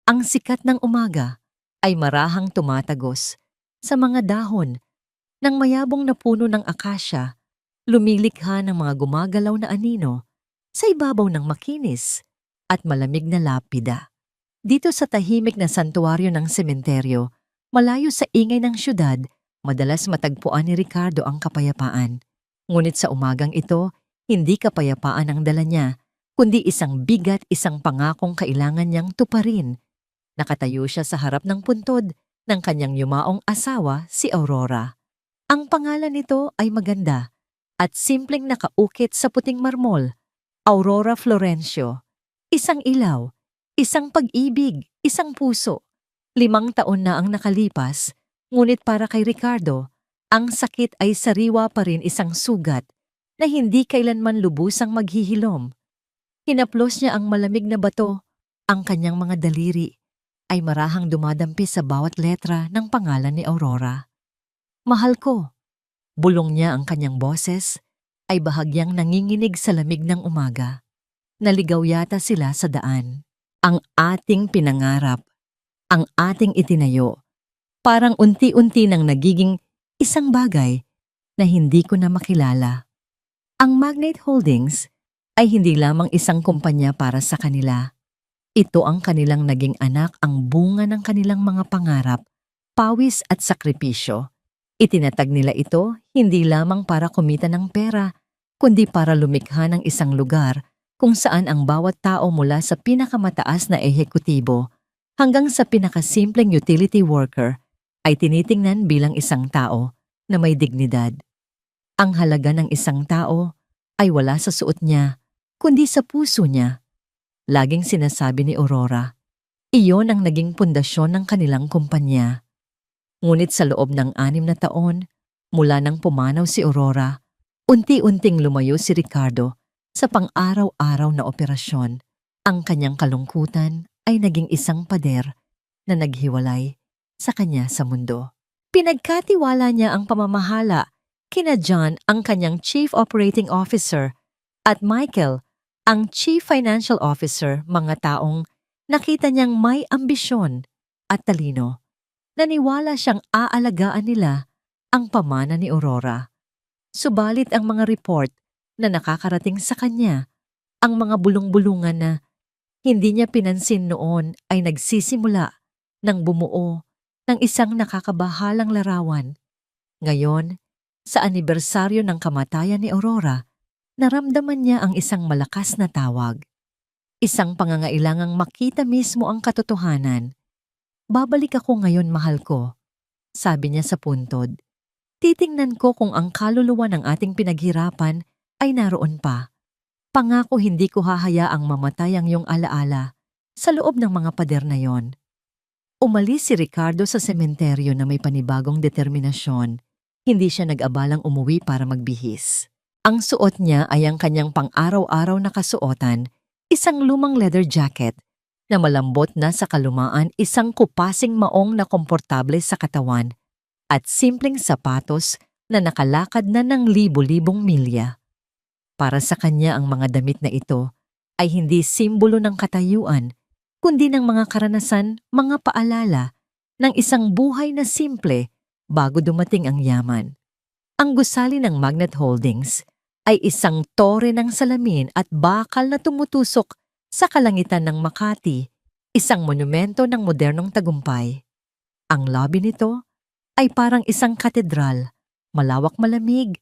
Ang sikat ng umaga ay marahang tumatagos sa mga dahon ng mayabong na puno ng akasya, lumilikha ng mga gumagalaw na anino sa ibabaw ng makinis at malamig na lapida. Dito sa tahimik na santuaryo ng sementeryo, malayo sa ingay ng syudad, madalas matagpuan ni Ricardo ang kapayapaan. Ngunit sa umagang ito, hindi kapayapaan ang dala niya, kundi isang bigat, isang pangakong kailangan niyang tuparin. Nakatayo siya sa harap ng puntod ng kanyang yumaong asawa, si Aurora. Ang pangalan nito ay maganda at simpleng nakaukit sa puting marmol, Aurora Florencio. Isang ilaw, isang pag-ibig, isang puso. 5 taon na ang nakalipas, ngunit para kay Ricardo, ang sakit ay sariwa pa rin, isang sugat na hindi kailanman lubusang maghihilom. Hinaplos niya ang malamig na bato, ang kanyang mga daliri ay marahang dumadampi sa bawat letra ng pangalan ni Aurora. Mahal ko, bulong niya, ang kanyang boses ay bahagyang nanginginig sa lamig ng umaga. Naligaw yata sila sa daan. Ang ating pinangarap, ang ating itinayo, parang unti-unti nang nagiging isang bagay na hindi ko na makilala. Ang Magnate Holdings ay hindi lamang isang kumpanya para sa kanila. Ito ang kanilang naging anak, ang bunga ng kanilang mga pangarap, pawis at sakripisyo. Itinatag nila ito hindi lamang para kumita ng pera, kundi para lumikha ng isang lugar kung saan ang bawat tao mula sa pinakamataas na ehekutibo hanggang sa pinakasimpleng utility worker ay tinitingnan bilang isang tao na may dignidad. Ang halaga ng isang tao ay wala sa suot niya, kundi sa puso niya. Laging sinasabi ni Aurora, iyon ang naging pundasyon ng kanilang kumpanya. Ngunit sa loob ng 6 na taon, mula nang pumanaw si Aurora, unti-unting lumayo si Ricardo sa pang-araw-araw na operasyon. Ang kanyang kalungkutan ay naging isang pader na naghiwalay sa kanya sa mundo. Pinagkatiwala niya ang pamamahala kina John, ang kanyang Chief Operating Officer, at Michael, ang Chief Financial Officer, mga taong nakita niyang may ambisyon at talino. Naniwala siyang aalagaan nila ang pamana ni Aurora. Subalit ang mga report na nakakarating sa kanya, ang mga bulong-bulungan na hindi niya pinansin noon ay nagsisimula ng bumuo ng isang nakakabahalang larawan. Ngayon, sa anibersaryo ng kamatayan ni Aurora, naramdaman niya ang isang malakas na tawag. Isang pangangailangang makita mismo ang katotohanan. Babalik ako ngayon, mahal ko, sabi niya sa puntod. Titingnan ko kung ang kaluluwa ng ating pinaghirapan ay naroon pa. Pangako hindi ko hahayaang mamatay ang iyong alaala sa loob ng mga pader na yon. Umalis si Ricardo sa sementeryo na may panibagong determinasyon. Hindi siya nag-abalang umuwi para magbihis. Ang suot niya ay ang kanyang pang-araw-araw na kasuotan, isang lumang leather jacket na malambot na sa kalumaan, isang kupasing maong na komportable sa katawan, at simpleng sapatos na nakalakad na ng libo-libong milya. Para sa kanya ang mga damit na ito ay hindi simbolo ng katayuan, kundi ng mga karanasan, mga paalala ng isang buhay na simple bago dumating ang yaman. Ang gusali ng Magnate Holdings ay isang tore ng salamin at bakal na tumutusok sa kalangitan ng Makati, isang monumento ng modernong tagumpay. Ang lobby nito ay parang isang katedral, malawak, malamig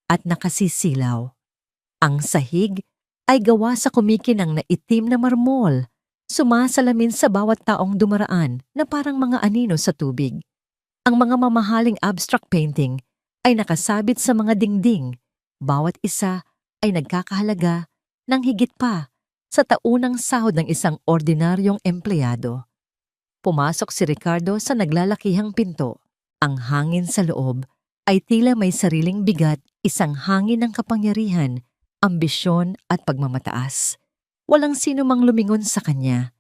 at nakasisilaw. Ang sahig ay gawa sa kumikinang na itim na marmol, sumasalamin sa bawat taong dumaraan na parang mga anino sa tubig. Ang mga mamahaling abstract painting ay nakasabit sa mga dingding. Bawat isa ay nagkakahalaga ng higit pa sa taunang sahod ng isang ordinaryong empleyado. Pumasok si Ricardo sa naglalakihang pinto. Ang hangin sa loob ay tila may sariling bigat, isang hangin ng kapangyarihan, ambisyon at pagmamataas. Walang sino mang lumingon sa kanya.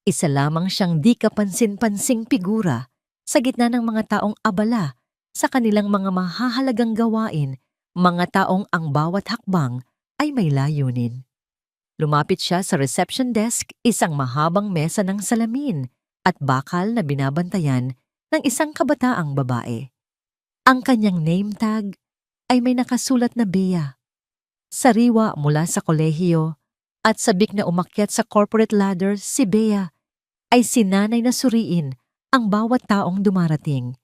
Isa lamang siyang di kapansin-pansing figura sa gitna ng mga taong abala sa kanilang mga mahahalagang gawain, mga taong ang bawat hakbang ay may layunin. Lumapit siya sa reception desk, isang mahabang mesa ng salamin, at bakal na binabantayan ng isang kabataang babae. Ang kanyang name tag ay may nakasulat na Bea. Sariwa mula sa kolehiyo at sabik na umakyat sa corporate ladder, si Bea ay sinanay na suriin ang bawat taong dumarating.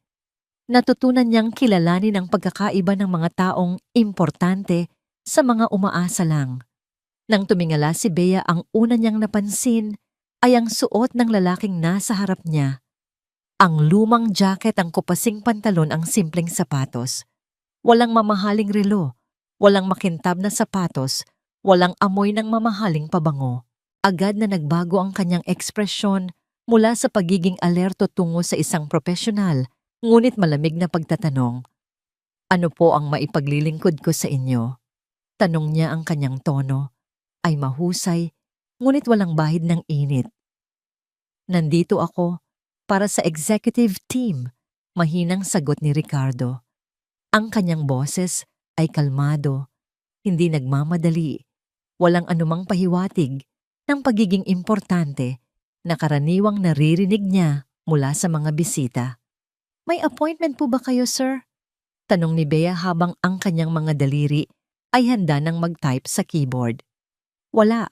Natutunan niyang kilalanin ang pagkakaiba ng mga taong importante sa mga umaasa lang. Nang tumingala si Bea, ang una niyang napansin ay ang suot ng lalaking nasa harap niya. Ang lumang jacket, ang kupasing pantalon, ang simpleng sapatos. Walang mamahaling relo, walang makintab na sapatos, walang amoy ng mamahaling pabango. Agad na nagbago ang kanyang ekspresyon mula sa pagiging alerto tungo sa isang profesional, ngunit malamig na pagtatanong. Ano po ang maipaglilingkod ko sa inyo? Tanong niya, ang kanyang tono ay mahusay, ngunit walang bahid ng init. Nandito ako para sa executive team, mahinang sagot ni Ricardo. Ang kanyang boses ay kalmado, hindi nagmamadali, walang anumang pahiwatig ng pagiging importante na karaniwang naririnig niya mula sa mga bisita. May appointment po ba kayo, sir? Tanong ni Bea habang ang kanyang mga daliri ay handa nang mag-type sa keyboard. Wala.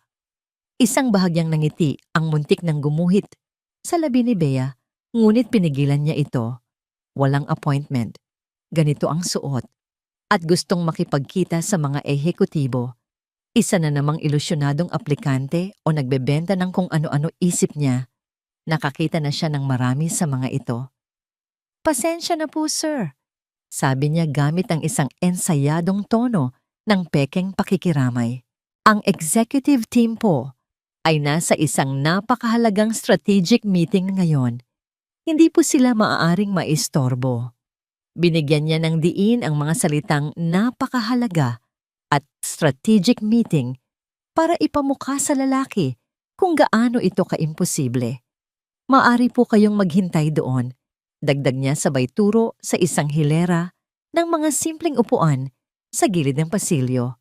Isang bahagyang nangiti ang muntik ng gumuhit sa labi ni Bea, ngunit pinigilan niya ito. Walang appointment. Ganito ang suot. At gustong makipagkita sa mga ehekutibo. Isa na namang ilusyonadong aplikante o nagbebenta ng kung ano-ano isip niya. Nakakita na siya ng marami sa mga ito. Pasensya na po, sir. Sabi niya gamit ang isang ensayadong tono ng pekeng pakikiramay. Ang executive team po ay nasa isang napakahalagang strategic meeting ngayon. Hindi po sila maaaring maistorbo. Binigyan niya ng diin ang mga salitang napakahalaga at strategic meeting para ipamukha sa lalaki kung gaano ito kaimposible. Maari po kayong maghintay doon. Dagdag niya sabay turo sa isang hilera ng mga simpleng upuan sa gilid ng pasilyo.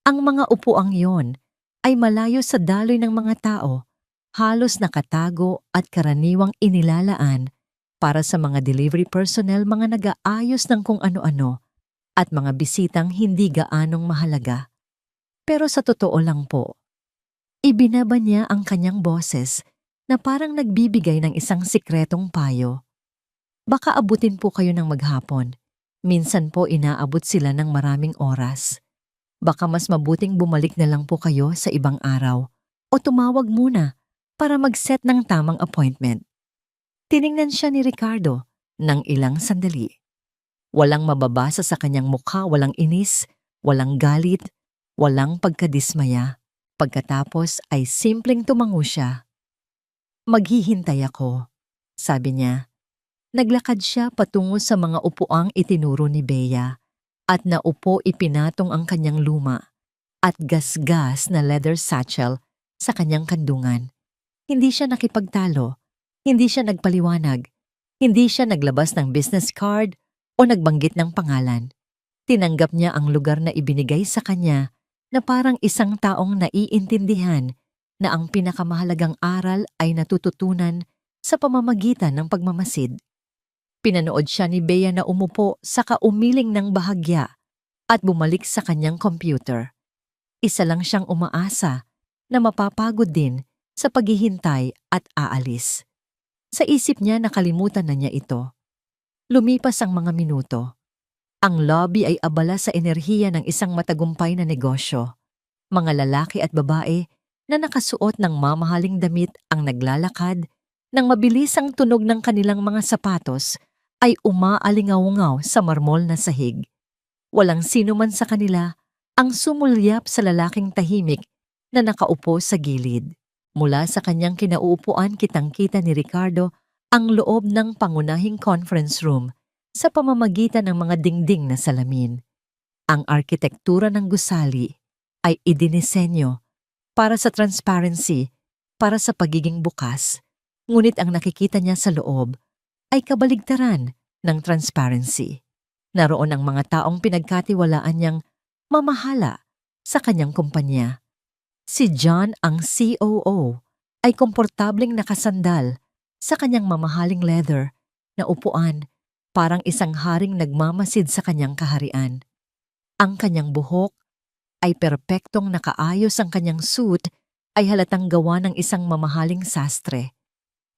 Ang mga upuang yon ay malayo sa daloy ng mga tao, halos nakatago at karaniwang inilalaan para sa mga delivery personnel, mga nag-aayos ng kung ano-ano at mga bisitang hindi gaanong mahalaga. Pero sa totoo lang po, ibinaba niya ang kanyang boses na parang nagbibigay ng isang sikretong payo. Baka abutin po kayo ng maghapon. Minsan po inaabot sila ng maraming oras. Baka mas mabuting bumalik na lang po kayo sa ibang araw o tumawag muna para mag-set ng tamang appointment. Tiningnan siya ni Ricardo ng ilang sandali. Walang mababasa sa kanyang mukha, walang inis, walang galit, walang pagkadismaya. Pagkatapos ay simpleng tumango siya. Maghihintay ako, sabi niya. Naglakad siya patungo sa mga upuang itinuro ni Bea at naupo, ipinatong ang kanyang luma at gasgas na leather satchel sa kanyang kandungan. Hindi siya nakipagtalo, hindi siya nagpaliwanag, hindi siya naglabas ng business card o nagbanggit ng pangalan. Tinanggap niya ang lugar na ibinigay sa kanya na parang isang taong naiintindihan na ang pinakamahalagang aral ay natututunan sa pamamagitan ng pagmamasid. Pinanood siya ni Bea na umupo sa kaumiling ng bahagya at bumalik sa kanyang computer. Isa lang siyang umaasa na mapapagod din sa paghihintay at aalis. Sa isip niya nakalimutan na niya ito. Lumipas ang mga minuto. Ang lobby ay abala sa enerhiya ng isang matagumpay na negosyo. Mga lalaki at babae na nakasuot ng mamahaling damit ang naglalakad nang mabilis ang tunog ng kanilang mga sapatos ay umaalingaw-ngaw sa marmol na sahig. Walang sino man sa kanila ang sumulyap sa lalaking tahimik na nakaupo sa gilid. Mula sa kanyang kinauupuan, kitang-kita ni Ricardo ang loob ng pangunahing conference room sa pamamagitan ng mga dingding na salamin. Ang arkitektura ng gusali ay idinisenyo para sa transparency, para sa pagiging bukas, ngunit ang nakikita niya sa loob ay kabaligtaran ng transparency. Naroon ang mga taong pinagkatiwalaan niyang mamahala sa kanyang kumpanya. Si John, ang COO, ay komportableng nakasandal sa kanyang mamahaling leather na upuan, parang isang haring nagmamasid sa kanyang kaharian. Ang kanyang buhok ay perpektong nakaayos, ang kanyang suit ay halatang gawa ng isang mamahaling sastre.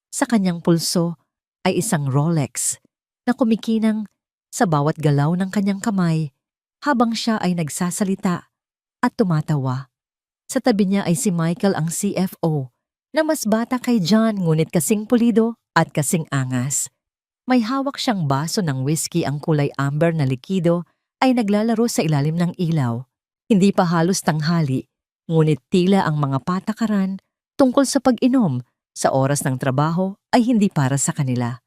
Sa kanyang pulso ay isang Rolex na kumikinang sa bawat galaw ng kanyang kamay habang siya ay nagsasalita at tumatawa. Sa tabi niya ay si Michael, ang CFO, na mas bata kay John ngunit kasing pulido at kasing angas. May hawak siyang baso ng whiskey, ang kulay amber na likido ay naglalaro sa ilalim ng ilaw. Hindi pa halos tanghali, ngunit tila ang mga patakaran tungkol sa pag-inom sa oras ng trabaho ay hindi para sa kanila.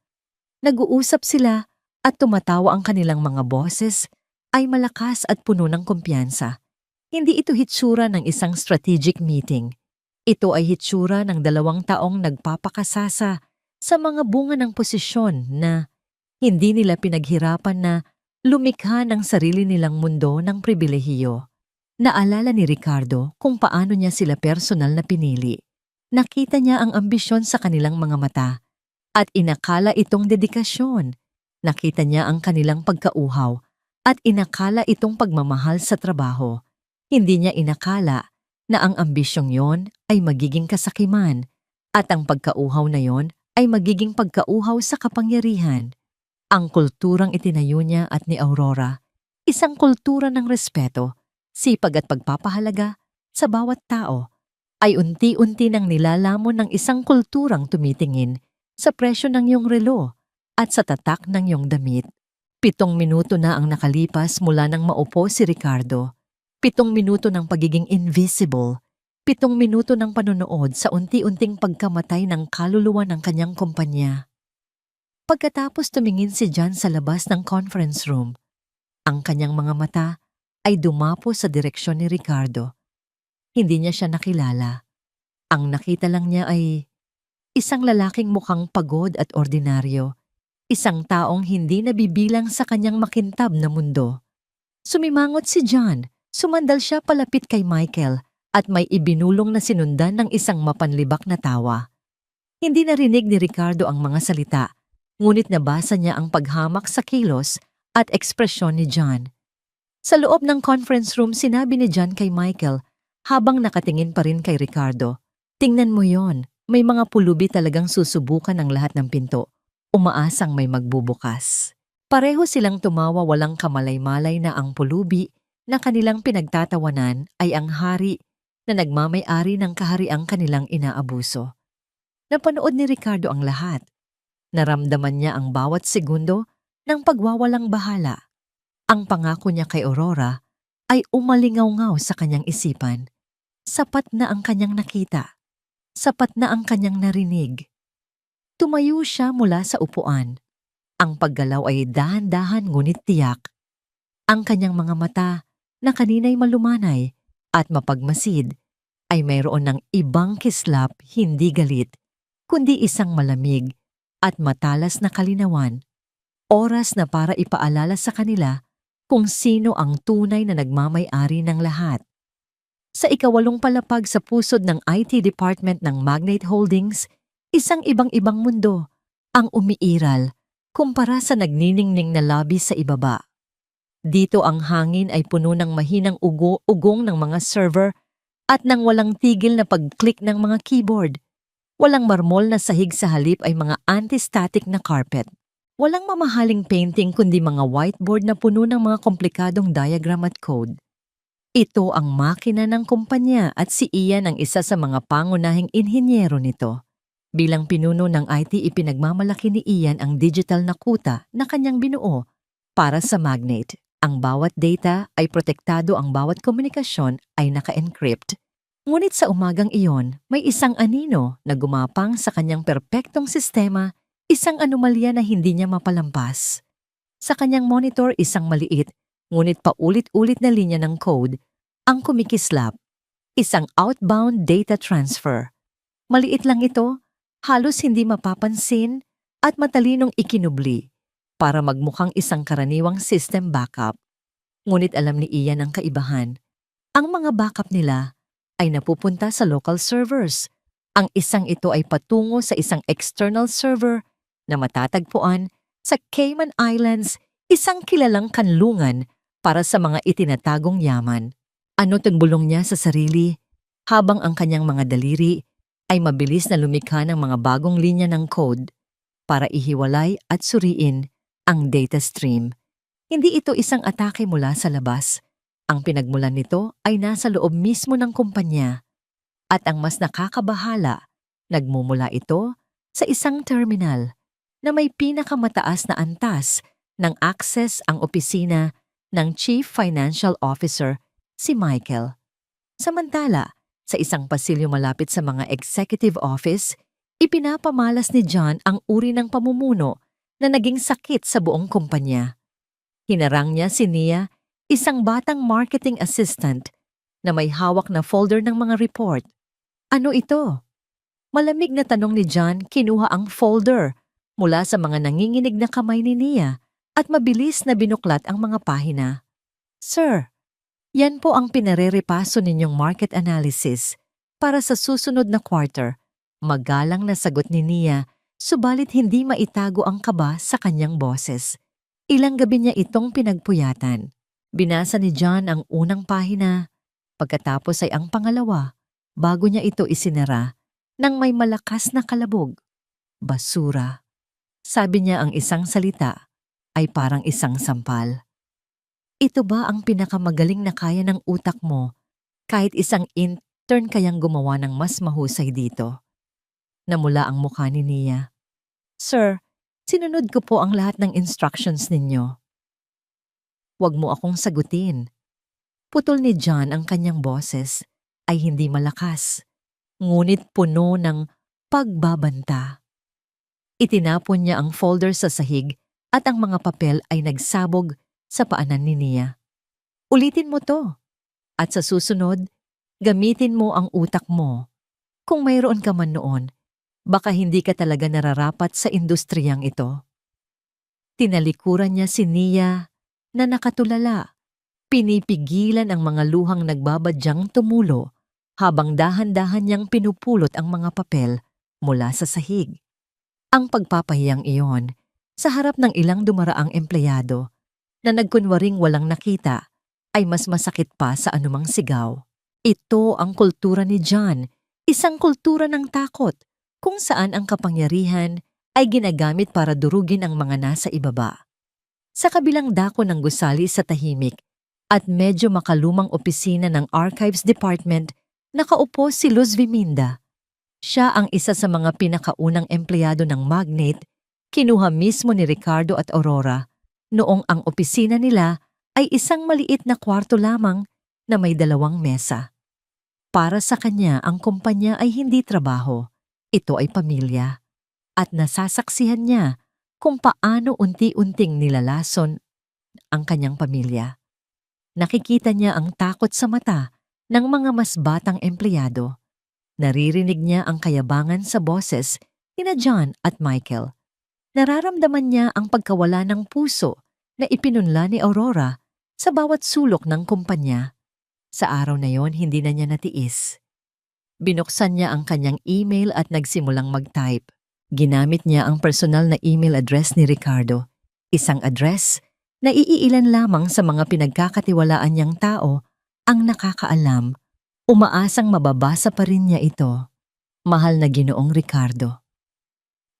Nag-uusap sila at tumatawa, ang kanilang mga boses ay malakas at puno ng kumpiyansa. Hindi ito hitsura ng isang strategic meeting. Ito ay hitsura ng 2 taong nagpapakasasa sa mga bunga ng posisyon na hindi nila pinaghirapan na lumikha ng sarili nilang mundo ng pribilehiyo. Naalala ni Ricardo kung paano niya sila personal na pinili. Nakita niya ang ambisyon sa kanilang mga mata at inakala itong dedikasyon. Nakita niya ang kanilang pagkauhaw at inakala itong pagmamahal sa trabaho. Hindi niya inakala na ang ambisyong yon ay magiging kasakiman at ang pagkauhaw na yon ay magiging pagkauhaw sa kapangyarihan. Ang kulturang itinayo niya at ni Aurora, isang kultura ng respeto, sipag at pagpapahalaga sa bawat tao, ay unti-unti nang nilalamon ng isang kulturang tumitingin sa presyo ng iyong relo at sa tatak ng iyong damit. 7 minuto na ang nakalipas mula nang maupo si Ricardo. 7 minuto ng pagiging invisible. 7 minuto ng panonood sa unti-unting pagkamatay ng kaluluwa ng kanyang kumpanya. Pagkatapos tumingin si John sa labas ng conference room, ang kanyang mga mata ay dumapo sa direksyon ni Ricardo. Hindi niya siya nakilala. Ang nakita lang niya ay isang lalaking mukhang pagod at ordinaryo. Isang taong hindi nabibilang sa kanyang makintab na mundo. Sumimangot si John. Sumandal siya palapit kay Michael at may ibinulong na sinundan ng isang mapanlibak na tawa. Hindi narinig ni Ricardo ang mga salita, ngunit nabasa niya ang paghamak sa kilos at ekspresyon ni John. Sa loob ng conference room, sinabi ni John kay Michael habang nakatingin pa rin kay Ricardo, "Tingnan mo yon, may mga pulubi talagang susubukan ang lahat ng pinto, umaasang may magbubukas." Pareho silang tumawa, walang kamalay-malay na ang pulubi na kanilang pinagtatawanan ay ang hari na nagmamay-ari ng kahariang kanilang inaabuso. Napanood ni Ricardo ang lahat. Naramdaman niya ang bawat segundo ng pagwawalang bahala. Ang pangako niya kay Aurora ay umalingaw-ngaw sa kanyang isipan. Sapat na ang kanyang nakita. Sapat na ang kanyang narinig. Tumayo siya mula sa upuan. Ang paggalaw ay dahan-dahan ngunit tiyak. Ang kanyang mga mata na kanina'y malumanay at mapagmasid ay mayroon ng ibang kislap, hindi galit, kundi isang malamig at matalas na kalinawan. Oras na para ipaalala sa kanila kung sino ang tunay na nagmamay-ari ng lahat. Sa ika-8 palapag sa pusod ng IT department ng Magnate Holdings, isang ibang-ibang mundo ang umiiral kumpara sa nagniningning na lobby sa ibaba. Dito ang hangin ay puno ng mahinang ugong ng mga server at ng walang tigil na pag-click ng mga keyboard. Walang marmol na sahig, sa halip ay mga anti-static na carpet. Walang mamahaling painting kundi mga whiteboard na puno ng mga komplikadong diagram at code. Ito ang makina ng kumpanya at si Ian ang isa sa mga pangunahing inhinyero nito. Bilang pinuno ng IT, ipinagmamalaki ni Ian ang digital na kuta na kanyang binuo para sa Magnate. Ang bawat data ay protektado, ang bawat komunikasyon ay naka-encrypt. Ngunit sa umagang iyon, may isang anino na gumapang sa kanyang perpektong sistema, isang anomalya na hindi niya mapalampas. Sa kanyang monitor, isang maliit, ngunit paulit-ulit na linya ng code ang kumikislap. Isang outbound data transfer. Maliit lang ito, halos hindi mapapansin at matalinong ikinubli para magmukhang isang karaniwang system backup. Ngunit alam ni Ian ang kaibahan. Ang mga backup nila ay napupunta sa local servers. Ang isang ito ay patungo sa isang external server na matatagpuan sa Cayman Islands, isang kilalang kanlungan para sa mga itinatagong yaman. Ano bulong niya sa sarili habang ang kanyang mga daliri ay mabilis na lumikha ng mga bagong linya ng code para ihiwalay at suriin ang data stream. Hindi ito isang atake mula sa labas. Ang pinagmulan nito ay nasa loob mismo ng kumpanya. At ang mas nakakabahala, nagmumula ito sa isang terminal na may pinakamataas na antas ng access ang opisina ng Chief Financial Officer, si Michael. Samantala, sa isang pasilyo malapit sa mga executive office, ipinapamalas ni John ang uri ng pamumuno na naging sakit sa buong kumpanya. Hinarang niya si Nia, isang batang marketing assistant na may hawak na folder ng mga report. Ano ito? Malamig na tanong ni John, kinuha ang folder mula sa mga nanginginig na kamay ni Nia at mabilis na binuklat ang mga pahina. Sir, yan po ang pinare-repaso ninyong market analysis para sa susunod na quarter. Magalang na sagot ni Nia, subalit hindi maitago ang kaba sa kanyang boses. Ilang gabi niya itong pinagpuyatan. Binasa ni John ang unang pahina, pagkatapos ay ang pangalawa, bago niya ito isinara nang may malakas na kalabog. Basura. Sabi niya ang isang salita ay parang isang sampal. Ito ba ang pinakamagaling na kaya ng utak mo kahit isang intern kayang gumawa ng mas mahusay dito? Namula ang mukha ni Nia. Sir, sinunod ko po ang lahat ng instructions ninyo. Huwag mo akong sagutin. Putol ni John ang kanyang boses ay hindi malakas, ngunit puno ng pagbabanta. Itinapon niya ang folder sa sahig at ang mga papel ay nagsabog sa paanan ni Nia. Ulitin mo to. At sa susunod, gamitin mo ang utak mo. Kung mayroon ka man noon, baka hindi ka talaga nararapat sa industriyang ito. Tinalikuran niya si Nia na nakatulala. Pinipigilan ang mga luhang nagbabadyang tumulo habang dahan-dahan niyang pinupulot ang mga papel mula sa sahig. Ang pagpapahiyang iyon sa harap ng ilang dumaraang empleyado na nagkunwaring walang nakita ay mas masakit pa sa anumang sigaw. Ito ang kultura ni John, isang kultura ng takot kung saan ang kapangyarihan ay ginagamit para durugin ang mga nasa ibaba. Sa kabilang dako ng gusali sa tahimik at medyo makalumang opisina ng Archives Department, nakaupo si Luz Viminda. Siya ang isa sa mga pinakaunang empleyado ng Magnate, kinuha mismo ni Ricardo at Aurora, noong ang opisina nila ay isang maliit na kwarto lamang na may 2 mesa. Para sa kanya, ang kumpanya ay hindi trabaho, ito ay pamilya. At nasasaksihan niya kung paano unti-unting nilalason ang kanyang pamilya. Nakikita niya ang takot sa mata ng mga mas batang empleyado. Naririnig niya ang kayabangan sa boses nina John at Michael. Nararamdaman niya ang pagkawala ng puso na ipinunla ni Aurora sa bawat sulok ng kumpanya. Sa araw na yon, hindi na niya natiis. Binuksan niya ang kanyang email at nagsimulang mag-type. Ginamit niya ang personal na email address ni Ricardo, isang address na iilan lamang sa mga pinagkakatiwalaan niyang tao ang nakakaalam. Umaasang mababasa pa rin niya ito. Mahal na Ginoong Ricardo.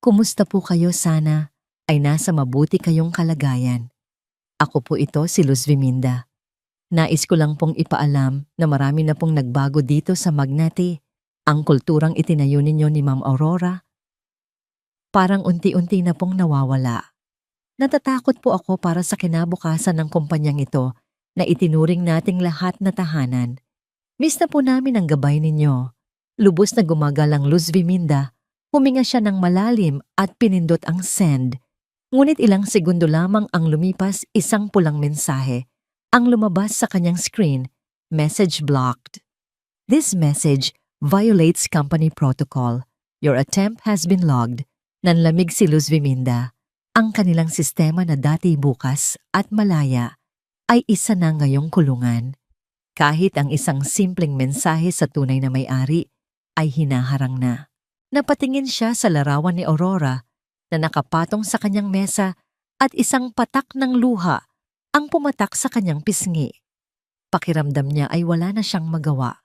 Kumusta po kayo, sana ay nasa mabuti kayong kalagayan. Ako po ito, si Luz Viminda. Nais ko lang pong ipaalam na marami na pong nagbago dito sa Magnate. Ang kulturang itinayo ninyo ni Ma'am Aurora, parang unti-unti na pong nawawala. Natatakot po ako para sa kinabukasan ng kumpanyang ito na itinuring nating lahat na tahanan. Miss na po namin ang gabay ninyo. Lubos na gumagalang Luz Viminda, huminga siya ng malalim at pinindot ang send. Ngunit ilang segundo lamang ang lumipas, isang pulang mensahe ang lumabas sa kanyang screen, message blocked. This message violates company protocol. Your attempt has been logged. Nanlamig si Luz Viminda. Ang kanilang sistema na dati bukas at malaya ay isa na ngayong kulungan. Kahit ang isang simpleng mensahe sa tunay na may-ari ay hinaharang na. Napatingin siya sa larawan ni Aurora na nakapatong sa kanyang mesa at isang patak ng luha ang pumatak sa kanyang pisngi. Pakiramdam niya ay wala na siyang magawa.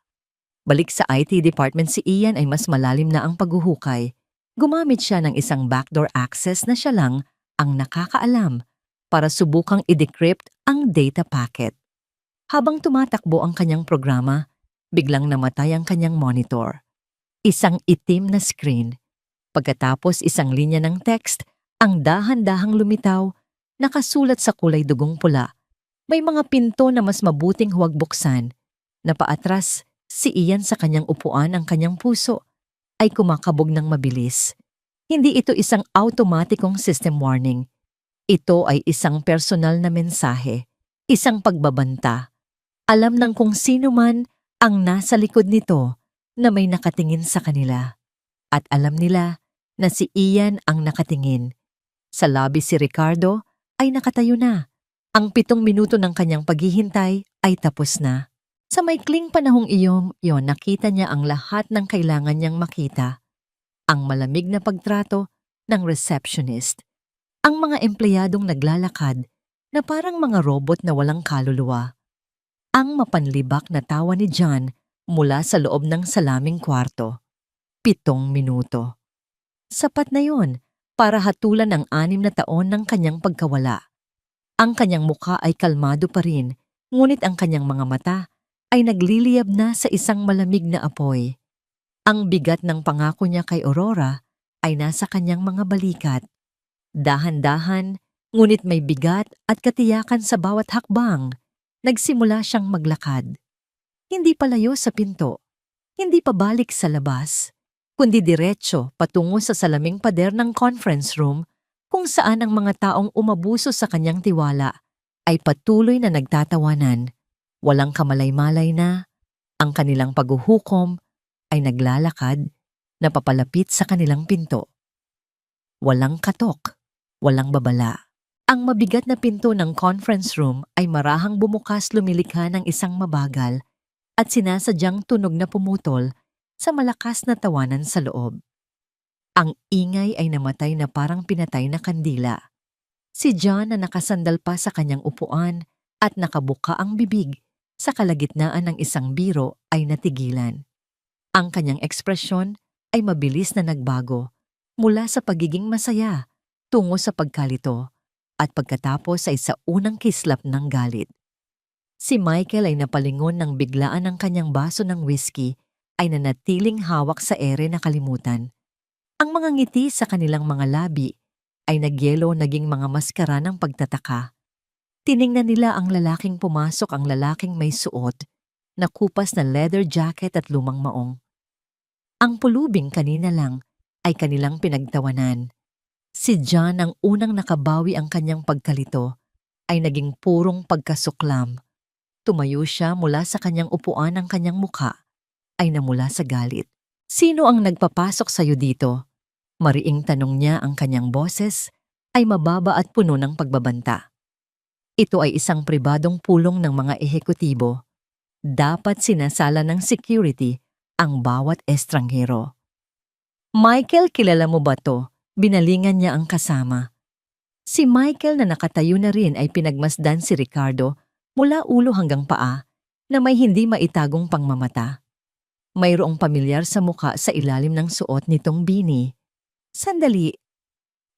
Balik sa IT department si Ian ay mas malalim na ang paghuhukay. Gumamit siya ng isang backdoor access na siya lang ang nakakaalam para subukang i-decrypt ang data packet. Habang tumatakbo ang kanyang programa, biglang namatay ang kanyang monitor. Isang itim na screen. Pagkatapos isang linya ng text, ang dahan-dahang lumitaw, nakasulat sa kulay dugong pula. May mga pinto na mas mabuting huwag buksan. Napaatras si Ian sa kanyang upuan, ang kanyang puso ay kumakabog ng mabilis. Hindi ito isang automatikong system warning. Ito ay isang personal na mensahe, isang pagbabanta. Alam ng kung sino man ang nasa likod nito na may nakatingin sa kanila. At alam nila na si Ian ang nakatingin. Sa lobby si Ricardo ay nakatayo na. Ang 7 minuto ng kanyang paghihintay ay tapos na. Sa maikling panahong iyon, nakita niya ang lahat ng kailangan niyang makita. Ang malamig na pagtrato ng receptionist. Ang mga empleyadong naglalakad na parang mga robot na walang kaluluwa. Ang mapanlibak na tawa ni John mula sa loob ng salaming kwarto. 7 minuto. Sapat na yon para hatulan ang 6 na taon ng kanyang pagkawala. Ang kanyang mukha ay kalmado pa rin, ngunit ang kanyang mga mata ay nagliliyab na sa isang malamig na apoy. Ang bigat ng pangako niya kay Aurora ay nasa kanyang mga balikat. Dahan-dahan, ngunit may bigat at katiyakan sa bawat hakbang, nagsimula siyang maglakad. Hindi palayo sa pinto, hindi pabalik sa labas, kundi diretso patungo sa salaming pader ng conference room kung saan ang mga taong umabuso sa kanyang tiwala ay patuloy na nagtatawanan. Walang kamalay-malay na, ang kanilang paghuhukom ay naglalakad na papalapit sa kanilang pinto. Walang katok, walang babala. Ang mabigat na pinto ng conference room ay marahang bumukas, lumilikha ng isang mabagal at sinasadyang tunog na pumutol sa malakas na tawanan sa loob. Ang ingay ay namatay na parang pinatay na kandila. Si John na nakasandal pa sa kanyang upuan at nakabuka ang bibig sa kalagitnaan ng isang biro ay natigilan. Ang kanyang ekspresyon ay mabilis na nagbago mula sa pagiging masaya tungo sa pagkalito at pagkatapos ay sa unang kislap ng galit. Si Michael ay napalingon ng biglaan, ng kanyang baso ng whiskey ay nanatiling hawak sa ere na kalimutan. Ang mga ngiti sa kanilang mga labi ay nagyelo, naging mga maskara ng pagtataka. Tiningnan nila ang lalaking pumasok, ang lalaking may suot na kupas na leather jacket at lumang maong. Ang pulubing kanina lang ay kanilang pinagtawanan. Si John, ang unang nakabawi ang kanyang pagkalito, ay naging purong pagkasuklam. Tumayo siya mula sa kanyang upuan, ang kanyang mukha ay namula sa galit. Sino ang nagpapasok sa'yo dito? Mariing tanong niya, ang kanyang boses ay mababa at puno ng pagbabanta. Ito ay isang pribadong pulong ng mga ehekutibo. Dapat sinasala ng security ang bawat estranghero. Michael, kilala mo ba to? Binalingan niya ang kasama. Si Michael na nakatayo na rin ay pinagmasdan si Ricardo mula ulo hanggang paa na may hindi maitagong pangmamata. Mayroong pamilyar sa muka sa ilalim ng suot nitong bini. Sandali,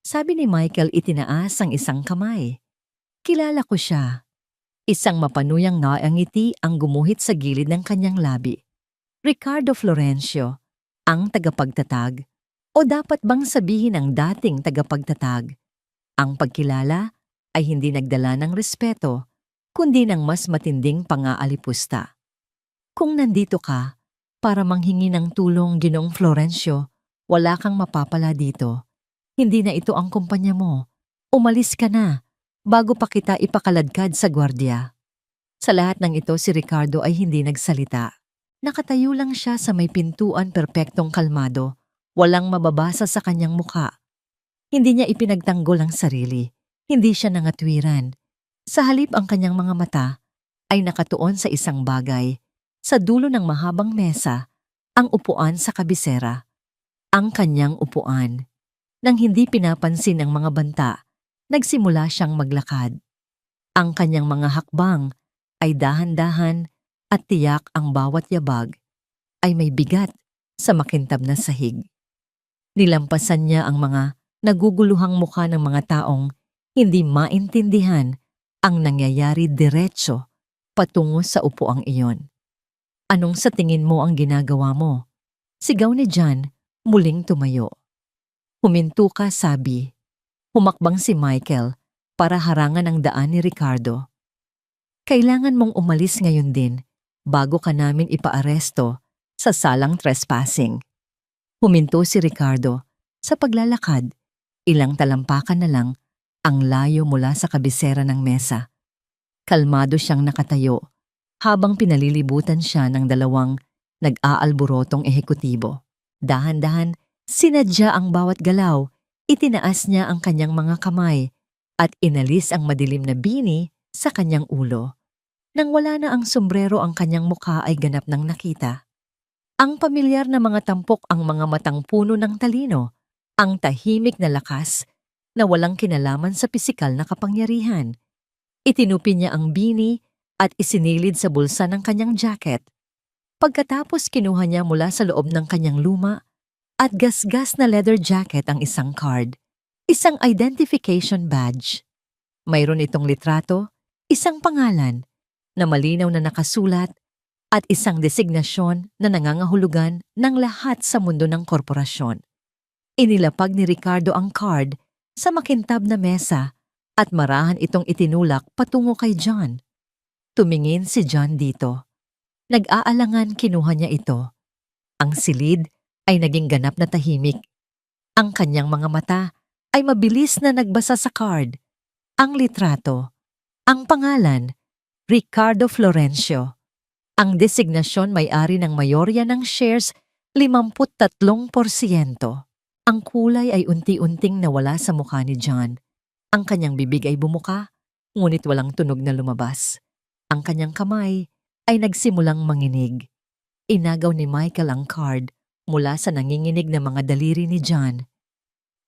sabi ni Michael, itinaas ang isang kamay. Kilala ko siya. Isang mapanuyang ngiti ang gumuhit sa gilid ng kanyang labi. Ricardo Florencio, ang tagapagtatag. O dapat bang sabihin ang dating tagapagtatag? Ang pagkilala ay hindi nagdala ng respeto, kundi ng mas matinding pangaalipusta. Kung nandito ka para manghingi ng tulong, Ginoong Florencio, wala kang mapapala dito. Hindi na ito ang kumpanya mo. Umalis ka na bago pa kita ipakaladkad sa gwardiya. Sa lahat ng ito, si Ricardo ay hindi nagsalita. Nakatayo lang siya sa may pintuan, perpektong kalmado. Walang mababasa sa kanyang mukha. Hindi niya ipinagtanggol ang sarili. Hindi siya nangatwiran. Sa halip, ang kanyang mga mata ay nakatuon sa isang bagay. Sa dulo ng mahabang mesa, ang upuan sa kabisera. ang kanyang upuan. Nang hindi pinapansin ng mga banta, nagsimula siyang maglakad. Ang kanyang mga hakbang ay dahan-dahan at tiyak ang bawat yabag ay may bigat sa makintab na sahig. Nilampasan niya ang mga naguguluhang mukha ng mga taong hindi maintindihan ang nangyayari diretso patungo sa upuang iyon. Anong sa tingin mo ang ginagawa mo? Sigaw ni John, muling tumayo. Huminto ka, sabi. Humakbang si Michael para harangan ang daan ni Ricardo. Kailangan mong umalis ngayon din bago ka namin ipaaresto sa salang trespassing. Huminto si Ricardo sa paglalakad. Ilang talampakan na lang ang layo mula sa kabisera ng mesa. Kalmado siyang nakatayo habang pinalilibutan siya ng dalawang nag-aalborotong ehekutibo. Dahan-dahan, sinadya ang bawat galaw. Itinaas niya ang kanyang mga kamay at inalis ang madilim na bini sa kanyang ulo. Nang wala na ang sombrero, ang kanyang mukha ay ganap ng nakita. Ang pamilyar na mga tampok, ang mga matang puno ng talino, ang tahimik na lakas na walang kinalaman sa pisikal na kapangyarihan. Itinupi niya ang bini at isinilid sa bulsa ng kanyang jacket. Pagkatapos kinuha niya mula sa loob ng kanyang luma at gasgas na leather jacket ang isang card, isang identification badge. Mayroon itong litrato, isang pangalan na malinaw na nakasulat at isang designasyon na nangangahulugan ng lahat sa mundo ng korporasyon. Inilapag ni Ricardo ang card sa makintab na mesa at marahan itong itinulak patungo kay John. Tumingin si John dito. Nag-aalangan kinuha niya ito. Ang silid ay naging ganap na tahimik. Ang kanyang mga mata ay mabilis na nagbasa sa card. Ang litrato, ang pangalan, Ricardo Florencio. Ang designasyon may-ari ng mayorya ng shares 53%. Ang kulay ay unti-unting nawala sa mukha ni John. Ang kanyang bibig ay bumuka, ngunit walang tunog na lumabas. Ang kanyang kamay ay nagsimulang manginig. Inagaw ni Michael ang card mula sa nanginginig na mga daliri ni John.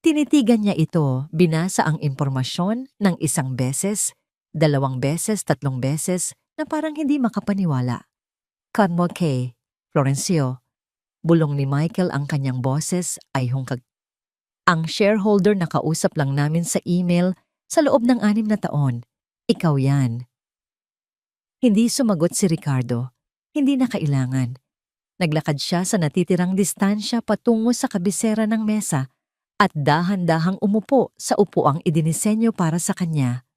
Tinitigan niya ito, binasa ang impormasyon ng isang beses, 2 beses, 3 beses na parang hindi makapaniwala. Carmo K. Florencio. Bulong ni Michael, ang kanyang boses ay hungkag. Ang shareholder na kausap lang namin sa email sa loob ng 6 na taon. Ikaw yan. Hindi sumagot si Ricardo. Hindi na kailangan. Naglakad siya sa natitirang distansya patungo sa kabisera ng mesa at dahan-dahang umupo sa upuang idinisenyo para sa kanya.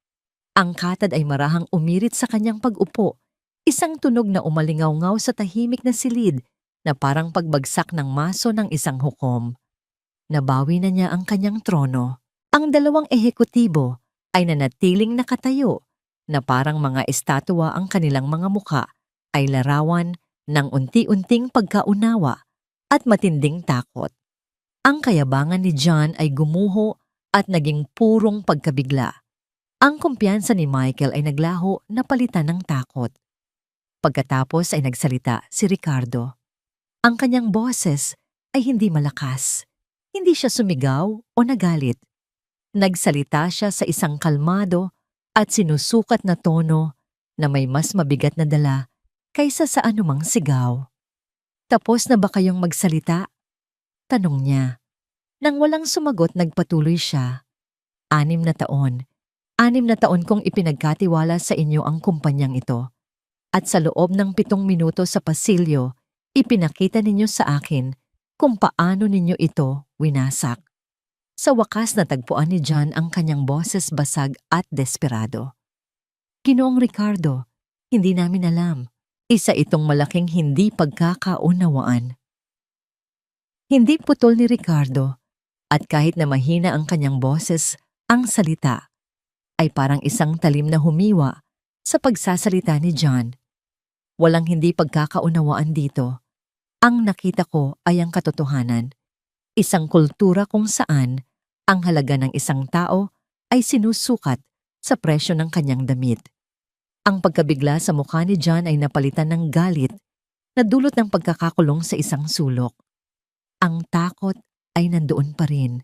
Ang katad ay marahang umirit sa kanyang pag-upo, isang tunog na umalingaw-ngaw sa tahimik na silid na parang pagbagsak ng maso ng isang hukom. Nabawi na niya ang kanyang trono. Ang 2 ehekutibo ay nanatiling nakatayo na parang mga estatwa, ang kanilang mga mukha ay larawan ng unti-unting pagkaunawa at matinding takot. Ang kayabangan ni John ay gumuho at naging purong pagkabigla. Ang kumpiyansa ni Michael ay naglaho na palitan ng takot. Pagkatapos ay nagsalita si Ricardo. Ang kanyang boses ay hindi malakas. Hindi siya sumigaw o nagalit. Nagsalita siya sa isang kalmado at sinusukat na tono na may mas mabigat na dala kaysa sa anumang sigaw. Tapos na ba kayong magsalita? Tanong niya. Nang walang sumagot, nagpatuloy siya. 6 na taon. 6 na taon kong ipinagkatiwala sa inyo ang kumpanyang ito. At sa loob ng 7 minuto sa pasilyo, ipinakita ninyo sa akin kung paano ninyo ito winasak. Sa wakas natagpuan ni John ang kanyang boses basag at desperado. Ginoong Ricardo, hindi namin alam. Isa itong malaking hindi pagkakaunawaan. Hindi putol ni Ricardo, at kahit na mahina ang kanyang boses, ang salita ay parang isang talim na humiwa sa pagsasalita ni John. Walang hindi pagkakaunawaan dito. Ang nakita ko ay ang katotohanan. Isang kultura kung saan ang halaga ng isang tao ay sinusukat sa presyo ng kanyang damit. Ang pagkabigla sa mukha ni John ay napalitan ng galit na dulot ng pagkakakulong sa isang sulok. Ang takot ay nandoon pa rin,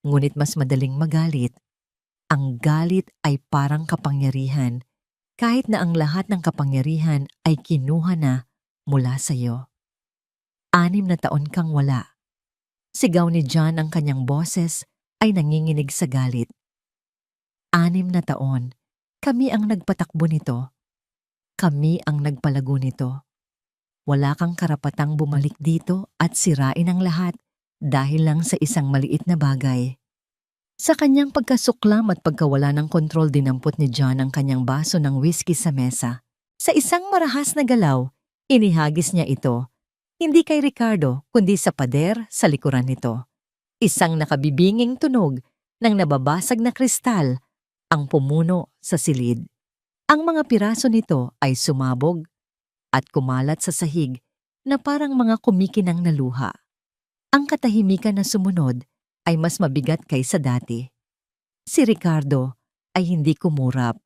ngunit mas madaling magalit. Ang galit ay parang kapangyarihan, kahit na ang lahat ng kapangyarihan ay kinuha na mula sa iyo. 6 na taon kang wala. Sigaw ni John, ang kanyang boses ay nanginginig sa galit. 6 na taon, kami ang nagpatakbo nito. Kami ang nagpalago nito. Wala kang karapatang bumalik dito at sirain ang lahat dahil lang sa isang maliit na bagay. Sa kanyang pagkasuklam at pagkawala ng kontrol, dinampot ni John ang kanyang baso ng whiskey sa mesa. Sa isang marahas na galaw, inihagis niya ito, hindi kay Ricardo kundi sa pader sa likuran nito. Isang nakabibinging tunog ng nababasag na kristal ang pumuno sa silid. Ang mga piraso nito ay sumabog at kumalat sa sahig na parang mga kumikinang na luha. Ang katahimikan na sumunod ay mas mabigat kaysa dati. Si Ricardo ay hindi kumurap.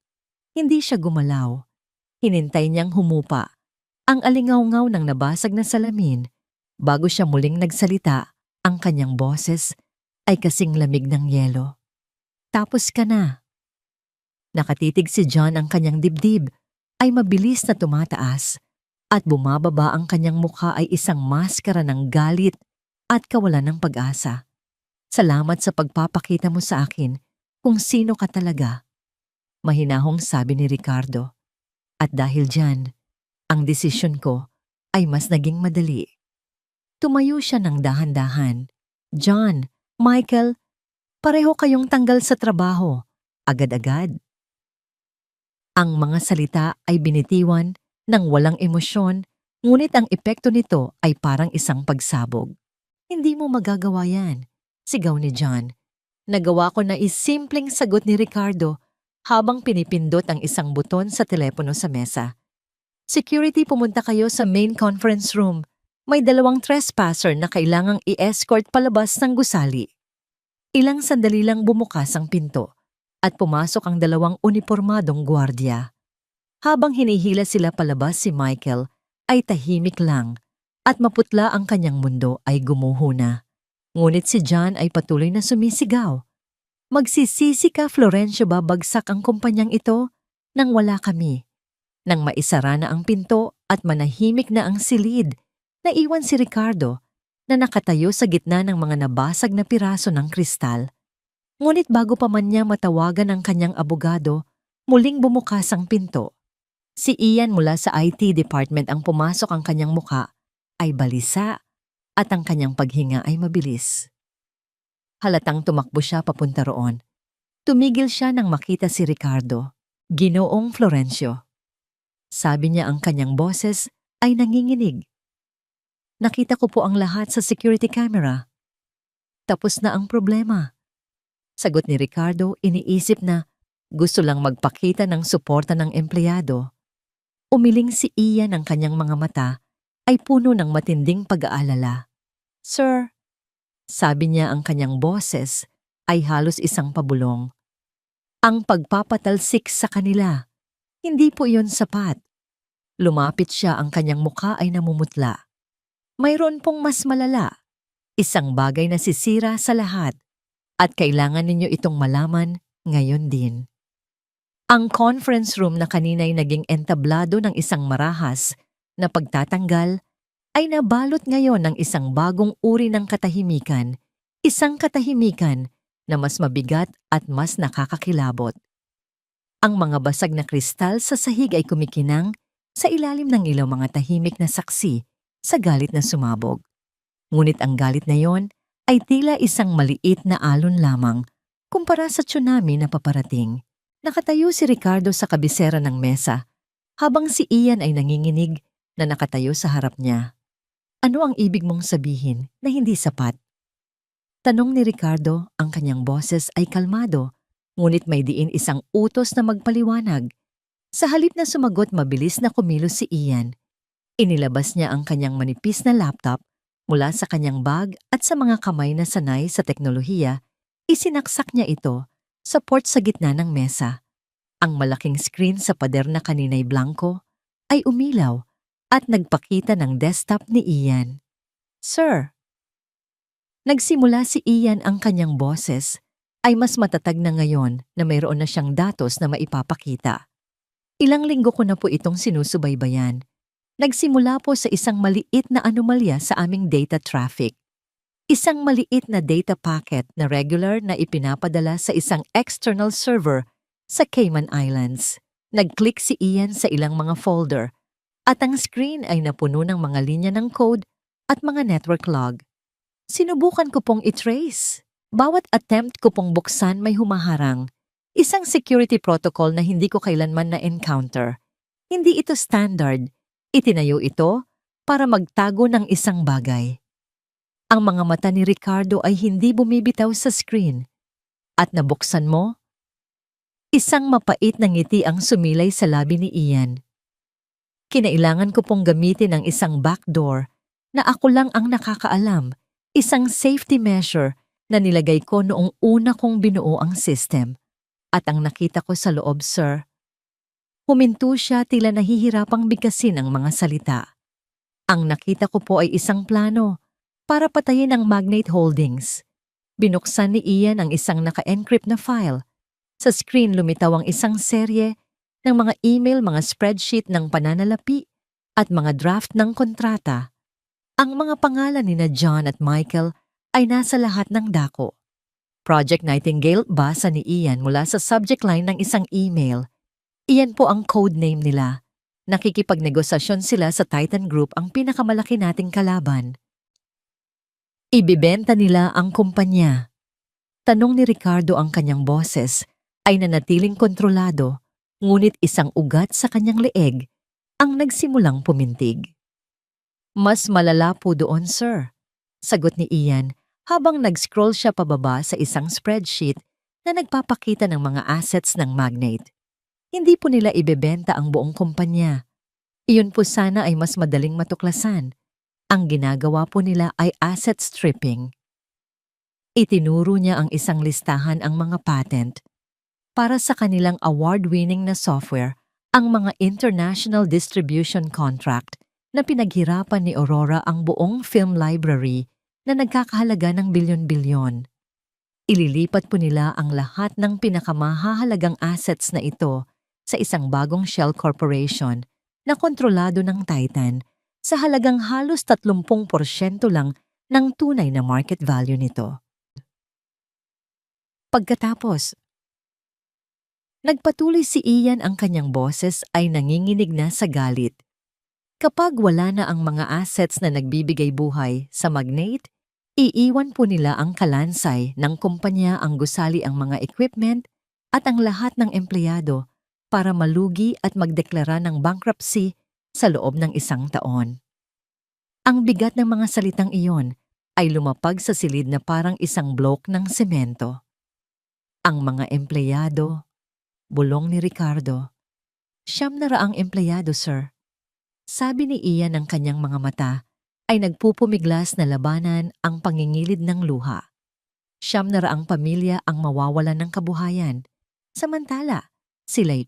Hindi siya gumalaw. Hinintay niyang humupa ang alingaw-ngaw ng nabasag na salamin bago siya muling nagsalita. Ang kanyang boses ay kasing lamig ng yelo. Tapos ka na. Nakatitig si John, ang kanyang dibdib ay mabilis na tumataas at bumababa, ang kanyang mukha ay isang maskara ng galit at kawalan ng pag-asa. Salamat sa pagpapakita mo sa akin kung sino ka talaga, mahinahong sabi ni Ricardo. At dahil dyan, ang desisyon ko ay mas naging madali. Tumayo siya ng dahan-dahan. John, Michael, pareho kayong tanggal sa trabaho, agad-agad. Ang mga salita ay binitiwan ng walang emosyon, ngunit ang epekto nito ay parang isang pagsabog. Hindi mo magagawa yan, sigaw ni John. Nagawa ko na isimpleng sagot ni Ricardo habang pinipindot ang isang buton sa telepono sa mesa. Security, pumunta kayo sa main conference room. May 2 trespasser na kailangang i-escort palabas ng gusali. Ilang sandali lang bumukas ang pinto at pumasok ang 2 unipormadong gwardiya. Habang hinihila sila palabas, si Michael ay tahimik lang at maputla ang kanyang mundo ay gumuho na. Ngunit si John ay patuloy na sumisigaw. Magsisisi ka, Florencio, babagsak ang kumpanyang ito nang wala kami. Nang maisara na ang pinto at manahimik na ang silid, naiwan si Ricardo na nakatayo sa gitna ng mga nabasag na piraso ng kristal. Ngunit bago pa man niya matawagan ang kanyang abogado, muling bumukas ang pinto. Si Ian mula sa IT department ang pumasok. Ang kanyang muka ay balisa at ang kanyang paghinga ay mabilis. Halatang tumakbo siya papunta roon. Tumigil siya nang makita si Ricardo. Ginoong Florencio, sabi niya, ang kanyang boses ay nanginginig. Nakita ko po ang lahat sa security camera. Tapos na ang problema. Sagot ni Ricardo, iniisip na gusto lang magpakita ng suporta ng empleyado. Umiling si Ian, ang kanyang mga mata ay puno ng matinding pag-aalala. Sir, sabi niya, ang kanyang boses ay halos isang pabulong. Ang pagpapatalsik sa kanila, hindi po iyon sapat. Lumapit siya, ang kanyang mukha ay namumutla. Mayroon pong mas malala, isang bagay na sisira sa lahat at kailangan ninyo itong malaman ngayon din. Ang conference room na kanina'y naging entablado ng isang marahas na pagtatanggal ay nabalot ngayon ng isang bagong uri ng katahimikan, isang katahimikan na mas mabigat at mas nakakakilabot. Ang mga basag na kristal sa sahig ay kumikinang sa ilalim ng ilaw, mga tahimik na saksi sa galit na sumabog. Ngunit ang galit na yon ay tila isang maliit na alon lamang kumpara sa tsunami na paparating. Nakatayo si Ricardo sa kabisera ng mesa, habang si Ian ay nanginginig na nakatayo sa harap niya. Ano ang ibig mong sabihin na hindi sapat? Tanong ni Ricardo, ang kanyang boses ay kalmado, ngunit may diin isang utos na magpaliwanag. Sa halip na sumagot, mabilis na kumilos si Ian. Inilabas niya ang kanyang manipis na laptop mula sa kanyang bag at sa mga kamay na sanay sa teknolohiya, isinaksak niya ito sa port sa gitna ng mesa. Ang malaking screen sa pader na kanina'y blanco ay umilaw at nagpakita ng desktop ni Ian. Sir, Nagsimula si Ian ang kanyang boses ay mas matatag na ngayon na mayroon na siyang datos na maipapakita. Ilang linggo ko na po itong sinusubaybayan. Nagsimula po sa isang maliit na anomalya sa aming data traffic. Isang maliit na data packet na regular na ipinapadala sa isang external server sa Cayman Islands. Nag-click si Ian sa ilang mga folder at ang screen ay napuno ng mga linya ng code at mga network log. Sinubukan ko pong i-trace. Bawat attempt ko pong buksan may humaharang. Isang security protocol na hindi ko kailanman na-encounter. Hindi ito standard. Itinayo ito para magtago ng isang bagay. Ang mga mata ni Ricardo ay hindi bumibitaw sa screen. At nabuksan mo, isang mapait na ngiti ang sumilay sa labi ni Ian. Kinailangan ko pong gamitin ang isang backdoor na ako lang ang nakakaalam, isang safety measure na nilagay ko noong una kong binuo ang system. At ang nakita ko sa loob, sir, huminto siya tila nahihirapang bigkasin ang mga salita. Ang nakita ko po ay isang plano para patayin ang Magnate Holdings. Binuksan ni Ian ang isang naka-encrypt na file. Sa screen lumitaw ang isang serye ng mga email, mga spreadsheet ng pananalapi at mga draft ng kontrata. Ang mga pangalan ni na John at Michael ay nasa lahat ng dako. Project Nightingale, basa ni Ian mula sa subject line ng isang email. Iyan po ang codename nila. Nakikipagnegosasyon sila sa Titan Group, ang pinakamalaki nating kalaban. Ibibenta nila ang kumpanya. Tanong ni Ricardo, ang kanyang boses ay nanatiling kontrolado, ngunit isang ugat sa kanyang leeg ang nagsimulang pumintig. Mas malala po doon, sir, sagot ni Ian habang nag-scroll siya pababa sa isang spreadsheet na nagpapakita ng mga assets ng Magnate. Hindi po nila ibebenta ang buong kumpanya. Iyon po sana ay mas madaling matuklasan. Ang ginagawa po nila ay asset stripping. Itinuro niya ang isang listahan ang mga patent. Para sa kanilang award-winning na software, ang mga international distribution contract na pinaghirapan ni Aurora ang buong film library na nagkakahalaga ng bilyon-bilyon. Ililipat po nila ang lahat ng pinakamahahalagang assets na ito sa isang bagong shell corporation na kontrolado ng Titan sa halagang halos 30% lang ng tunay na market value nito. Pagkatapos, nagpatuloy si Ian, ang kanyang boses ay nanginginig na sa galit. Kapag wala na ang mga assets na nagbibigay buhay sa Magnate, iiwan po nila ang kalansay ng kumpanya, ang gusali, ang mga equipment at ang lahat ng empleyado para malugi at magdeklara ng bankruptcy sa loob ng 1 taon. Ang bigat ng mga salitang iyon ay lumapag sa silid na parang isang blok ng semento. Ang mga empleyado, bulong ni Ricardo. 900 empleyado, sir. Sabi ni Ian, ng kanyang mga mata ay nagpupumiglas na labanan ang pangingilid ng luha. 900 pamilya ang mawawalan ng kabuhayan. Samantala, sila'y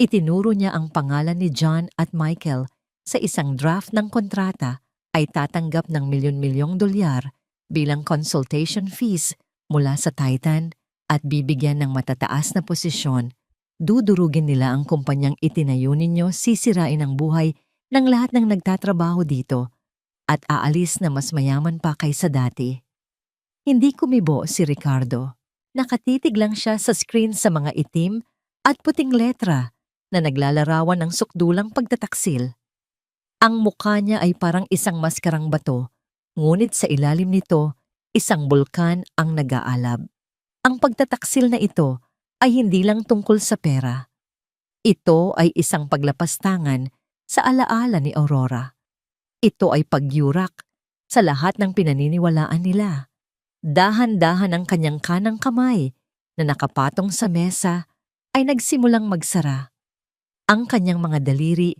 itinuro niya ang pangalan ni John at Michael sa isang draft ng kontrata ay tatanggap ng milyon-milyong dolyar bilang consultation fees mula sa Titan at bibigyan ng matataas na posisyon. Dudurugin nila ang kumpanyang itinayo ninyo, sisirain ang buhay ng lahat ng nagtatrabaho dito at aalis na mas mayaman pa kaysa dati. Hindi kumibo si Ricardo. Nakatitig lang siya sa screen sa mga itim at puting letra na naglalarawan ng sukdulang pagtataksil. Ang mukha niya ay parang isang maskarang bato, ngunit sa ilalim nito, isang bulkan ang nag-aalab. Ang pagtataksil na ito ay hindi lang tungkol sa pera. Ito ay isang paglapastangan sa alaala ni Aurora. Ito ay pagyurak sa lahat ng pinaniniwalaan nila. Dahan-dahan ang kanyang kanang kamay na nakapatong sa mesa ay nagsimulang magsara. Ang kanyang mga daliri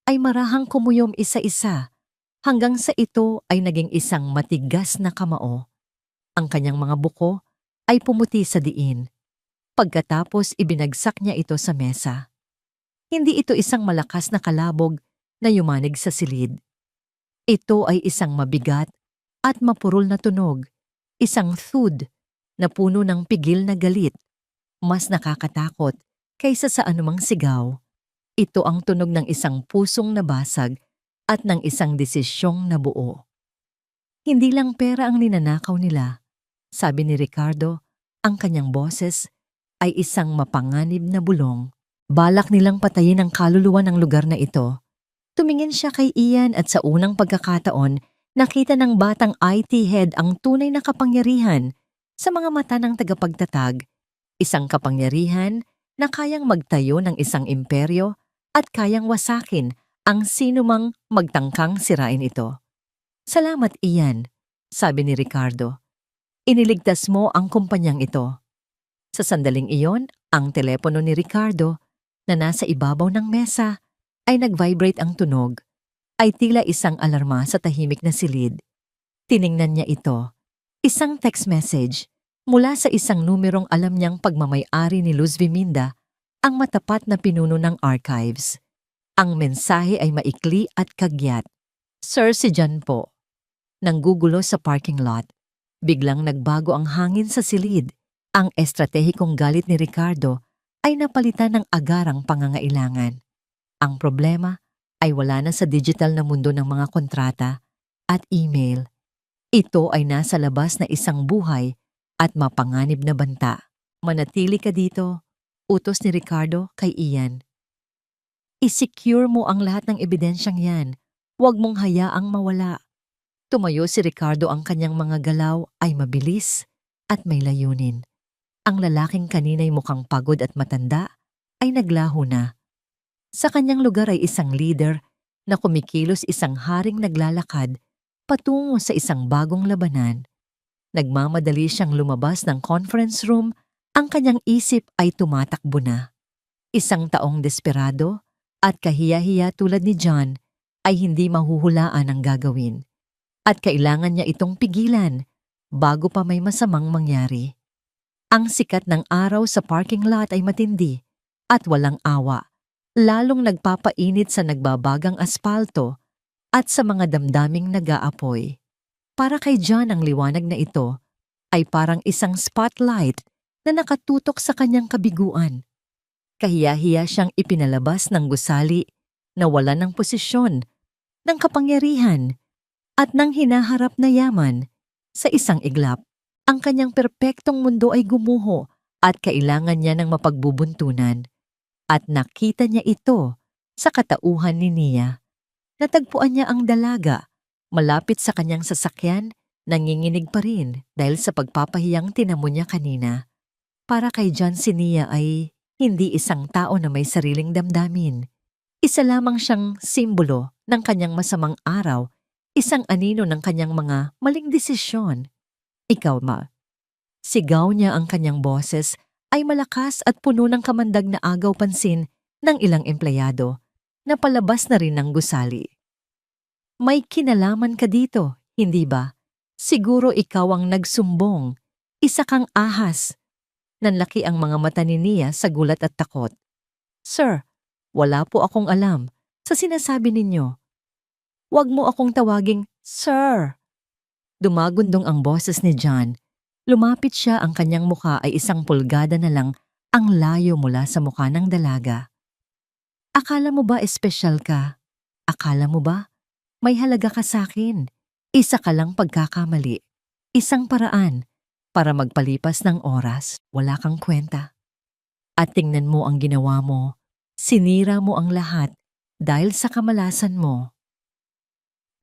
ay marahang kumuyom isa-isa hanggang sa ito ay naging isang matigas na kamao. Ang kanyang mga buko ay pumuti sa diin. Pagkatapos ibinagsak niya ito sa mesa. Hindi ito isang malakas na kalabog na yumanig sa silid. Ito ay isang mabigat at mapurol na tunog Isang thud na puno ng pigil na galit, mas nakakatakot kaysa sa anumang sigaw. Ito ang tunog ng isang pusong nabasag at ng isang desisyong nabuo. Hindi lang pera ang ninanakaw nila. Sabi ni Ricardo, ang kanyang boses ay isang mapanganib na bulong. Balak nilang patayin ang kaluluwa ng lugar na ito. Tumingin siya kay Ian at sa unang pagkakataon, nakita ng batang IT head ang tunay na kapangyarihan sa mga mata ng tagapagtatag. Isang kapangyarihan na kayang magtayo ng isang imperyo at kayang wasakin ang sinumang magtangkang sirain ito. Salamat, Ian, sabi ni Ricardo. Iniligtas mo ang kumpanyang ito. Sa sandaling iyon, ang telepono ni Ricardo na nasa ibabaw ng mesa ay nag-vibrate ang tunog, ay tila isang alarma sa tahimik na silid. Tiningnan niya ito. Isang text message mula sa isang numerong alam niyang pagmamay-ari ni Luz Viminda, ang matapat na pinuno ng archives. Ang mensahe ay maikli at kagyat. Sir, si John po. Nanggugulo sa parking lot. Biglang nagbago ang hangin sa silid. Ang estratehikong galit ni Ricardo ay napalitan ng agarang pangangailangan. Ang problema ay wala na sa digital na mundo ng mga kontrata at email. Ito ay nasa labas na isang buhay at mapanganib na banta. Manatili ka dito, utos ni Ricardo kay Ian. I-secure mo ang lahat ng ebidensyang yan. Huwag mong hayaang mawala. Tumayo si Ricardo, ang kanyang mga galaw ay mabilis at may layunin. Ang lalaking kanina'y mukhang pagod at matanda ay naglaho na. Sa kanyang lugar ay isang leader na kumikilos, isang haring naglalakad patungo sa isang bagong labanan. Nagmamadali siyang lumabas ng conference room, ang kanyang isip ay tumatakbo na. Isang taong desperado at kahiya-hiya tulad ni John ay hindi mahuhulaan ang gagawin. At kailangan niya itong pigilan bago pa may masamang mangyari. Ang sikat ng araw sa parking lot ay matindi at walang awa, lalong nagpapainit sa nagbabagang aspalto at sa mga damdaming nag-aapoy. Para kay John, ang liwanag na ito ay parang isang spotlight na nakatutok sa kanyang kabiguan. Kahiya-hiya siyang ipinalabas ng gusali na wala ng posisyon, ng kapangyarihan, at ng hinaharap na yaman. Sa isang iglap, ang kanyang perpektong mundo ay gumuho at kailangan niya ng mapagbubuntunan. At nakita niya ito sa katauhan ni Nia. Natagpuan niya ang dalaga, malapit sa kanyang sasakyan, nanginginig pa rin dahil sa pagpapahiyang tinamo niya kanina. Para kay John, si Nia ay hindi isang tao na may sariling damdamin. Isa lamang siyang simbolo ng kanyang masamang araw, isang anino ng kanyang mga maling desisyon. Ikaw ma. Sigaw niya, ang kanyang boses ay malakas at puno ng kamandag na agaw pansin ng ilang empleyado na palabas na rin ng gusali. May kinalaman ka dito, hindi ba? Siguro ikaw ang nagsumbong. Isa kang ahas. Nanlaki ang mga mata ni Nia sa gulat at takot. Sir, wala po akong alam sa sinasabi ninyo. Huwag mo akong tawaging Sir. Dumagundong ang boses ni John. Lumapit siya, ang kanyang mukha ay isang pulgada na lang ang layo mula sa mukha ng dalaga. Akala mo ba espesyal ka? Akala mo ba may halaga ka sa akin? Isa ka lang pagkakamali. Isang paraan para magpalipas ng oras, wala kang kwenta. At tingnan mo ang ginawa mo. Sinira mo ang lahat dahil sa kamalasan mo.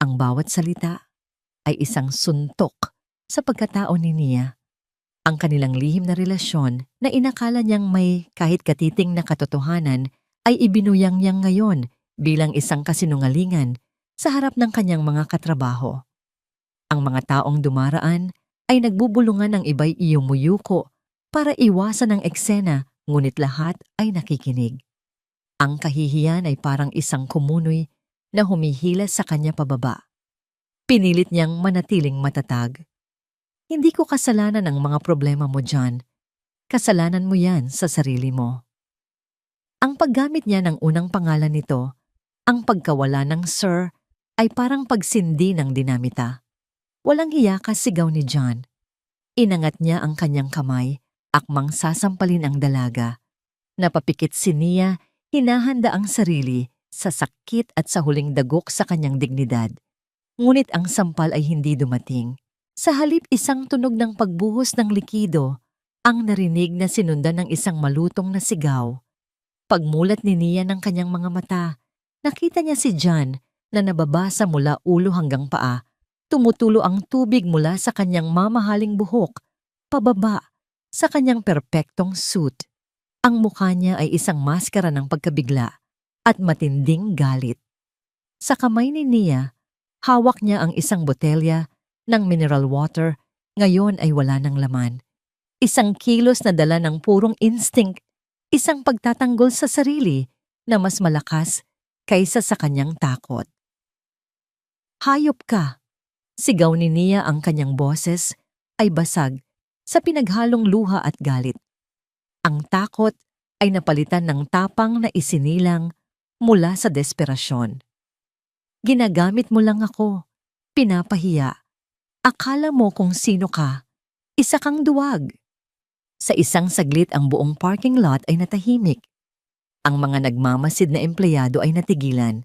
Ang bawat salita ay isang suntok sa pagkatao ni Nia. Ang kanilang lihim na relasyon na inakala niyang may kahit katiting na katotohanan ay ibinuyang niyang ngayon bilang isang kasinungalingan sa harap ng kanyang mga katrabaho. Ang mga taong dumaraan ay nagbubulungan ng iba'y iyumuyuko para iwasan ang eksena, ngunit lahat ay nakikinig. Ang kahihiyan ay parang isang kumunoy na humihila sa kanya pababa. Pinilit niyang manatiling matatag. Hindi ko kasalanan ang mga problema mo, John. Kasalanan mo yan sa sarili mo. Ang paggamit niya ng unang pangalan nito, ang pagkawala ng Sir, ay parang pagsindi ng dinamita. Walang hiya ka, sigaw ni John. Inangat niya ang kanyang kamay, akmang sasampalin ang dalaga. Napapikit si Nia, hinahanda ang sarili sa sakit at sa huling dagok sa kanyang dignidad. Ngunit ang sampal ay hindi dumating. Sa halip isang tunog ng pagbuhos ng likido, ang narinig na sinundan ng isang malutong na sigaw. Pagmulat ni Nia ng kanyang mga mata, nakita niya si John na nababasa mula ulo hanggang paa. Tumutulo ang tubig mula sa kanyang mamahaling buhok, pababa, sa kanyang perpektong suit. Ang mukha niya ay isang maskara ng pagkabigla at matinding galit. Sa kamay ni Nia, hawak niya ang isang botelya ng mineral water, ngayon ay wala ng laman. Isang kilos na dala ng purong instinct, isang pagtatanggol sa sarili na mas malakas kaysa sa kanyang takot. Hayop ka! Sigaw ni Nia, ang kanyang boses ay basag sa pinaghalong luha at galit. Ang takot ay napalitan ng tapang na isinilang mula sa desperasyon. Ginagamit mo lang ako, pinapahiya. Akala mo kung sino ka, isa kang duwag. Sa isang saglit ang buong parking lot ay natahimik. Ang mga nagmamasid na empleyado ay natigilan.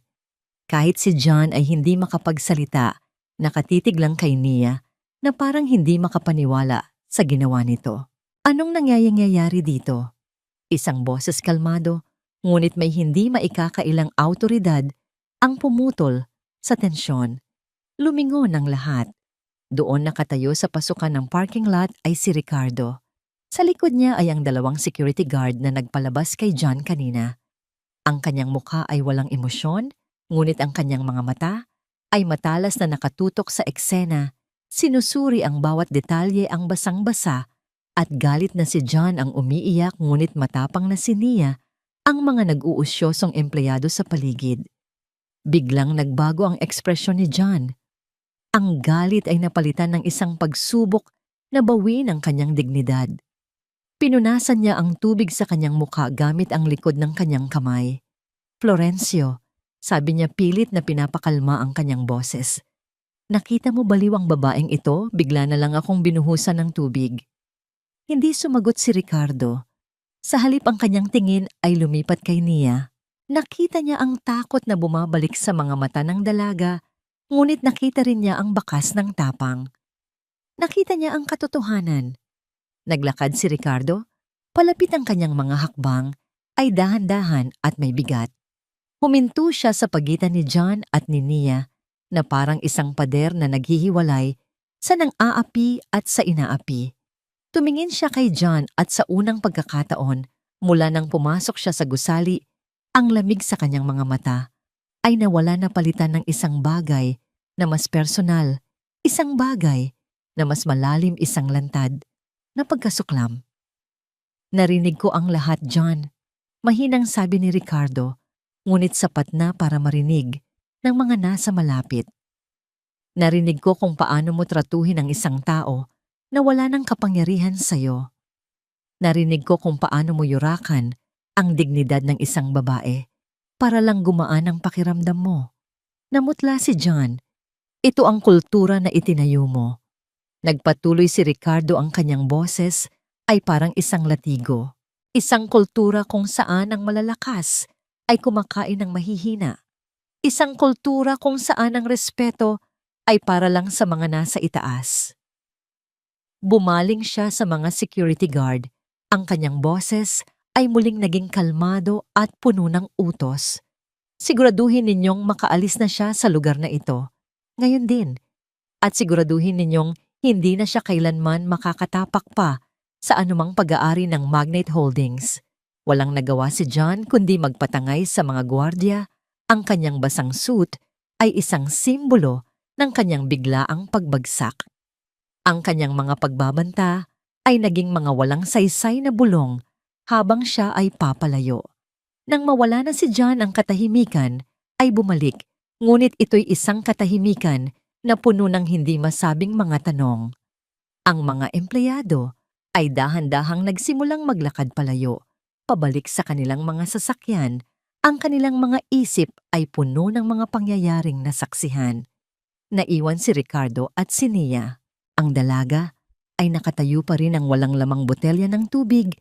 Kahit si John ay hindi makapagsalita, nakatitig lang kay Nia na parang hindi makapaniwala sa ginawa nito. Anong nangyayari dito? Isang boses kalmado, ngunit may hindi maikakailang awtoridad ang pumutol sa tensyon. Lumingon ang lahat. Doon nakatayo sa pasukan ng parking lot ay si Ricardo. Sa likod niya ay ang dalawang security guard na nagpalabas kay John kanina. Ang kanyang mukha ay walang emosyon, ngunit ang kanyang mga mata ay matalas na nakatutok sa eksena. Sinusuri ang bawat detalye, ang basang-basa, at galit na si John ang umiiyak, ngunit matapang na si Nia ang mga nag-uusyosong empleyado sa paligid. Biglang nagbago ang ekspresyon ni John. Ang galit ay napalitan ng isang pagsubok na bawiin ang kanyang dignidad. Pinunasan niya ang tubig sa kanyang mukha gamit ang likod ng kanyang kamay. Florencio, sabi niya pilit na pinapakalma ang kanyang boses. Nakita mo baliw ang babaeng ito? Bigla na lang akong binuhusan ng tubig. Hindi sumagot si Ricardo. Sa halip ang kanyang tingin ay lumipat kay Nia. Nakita niya ang takot na bumabalik sa mga mata ng dalaga, ngunit nakita rin niya ang bakas ng tapang. Nakita niya ang katotohanan. Naglakad si Ricardo, palapit ang kanyang mga hakbang, ay dahan-dahan at may bigat. Huminto siya sa pagitan ni John at ni Nia na parang isang pader na naghihiwalay sa nang-aapi at sa inaapi. Tumingin siya kay John at sa unang pagkakataon, mula nang pumasok siya sa gusali, ang lamig sa kanyang mga mata ay nawala na palitan ng isang bagay na mas personal, isang bagay na mas malalim, isang lantad na pagkasuklam. Narinig ko ang lahat, John, mahinang sabi ni Ricardo, ngunit sapat na para marinig ng mga nasa malapit. Narinig ko kung paano mo tratuhin ang isang tao na wala ng kapangyarihan sa'yo. Narinig ko kung paano mo yurakan ang dignidad ng isang babae para lang gumaan ang pakiramdam mo. Namutla si John. Ito ang kultura na itinayo mo. Nagpatuloy si Ricardo, ang kanyang boses ay parang isang latigo. Isang kultura kung saan ang malalakas ay kumakain ng mahihina. Isang kultura kung saan ang respeto ay para lang sa mga nasa itaas. Bumaling siya sa mga security guard. Ang kanyang boses ay muling naging kalmado at puno ng utos. Siguraduhin ninyong makaalis na siya sa lugar na ito. Ngayon din. At siguraduhin ninyong hindi na siya kailanman makakatapak pa sa anumang pag-aari ng Magnate Holdings. Walang nagawa si John kundi magpatangay sa mga gwardiya. Ang kanyang basang suit ay isang simbolo ng kanyang biglaang pagbagsak. Ang kanyang mga pagbabanta ay naging mga walang saysay na bulong habang siya ay papalayo. Nang mawala na si John, ang katahimikan ay bumalik, ngunit ito'y isang katahimikan na puno ng hindi masabing mga tanong. Ang mga empleyado ay dahan-dahang nagsimulang maglakad palayo, pabalik sa kanilang mga sasakyan. Ang kanilang mga isip ay puno ng mga pangyayaring nasaksihan. Naiwan si Ricardo at si Nia. Ang dalaga ay nakatayo pa rin ang walang lamang botelya ng tubig,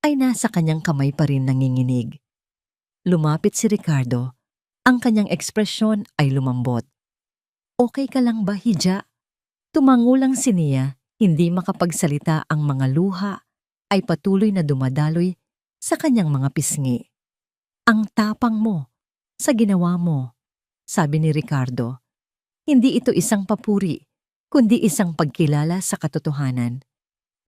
ay nasa kanyang kamay pa rin nanginginig. Lumapit si Ricardo. Ang kanyang ekspresyon ay lumambot. Okay ka lang ba, Hija? Tumango lang si Nia, hindi makapagsalita ang mga luha, ay patuloy na dumadaloy sa kanyang mga pisngi. Ang tapang mo, sa ginawa mo, sabi ni Ricardo. Hindi ito isang papuri, kundi isang pagkilala sa katotohanan.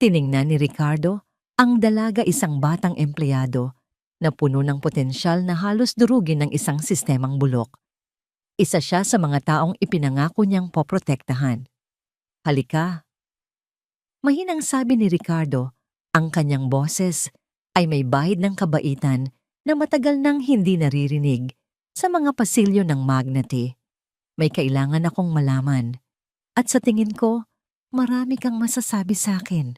Tiningnan ni Ricardo ang dalaga, isang batang empleyado na puno ng potensyal na halos durugin ng isang sistemang bulok. Isa siya sa mga taong ipinangako niyang poprotektahan. Halika. Mahinang sabi ni Ricardo, ang kanyang boses ay may bahid ng kabaitan na matagal nang hindi naririnig sa mga pasilyo ng Magnate. May kailangan akong malaman at sa tingin ko, marami kang masasabi sa akin.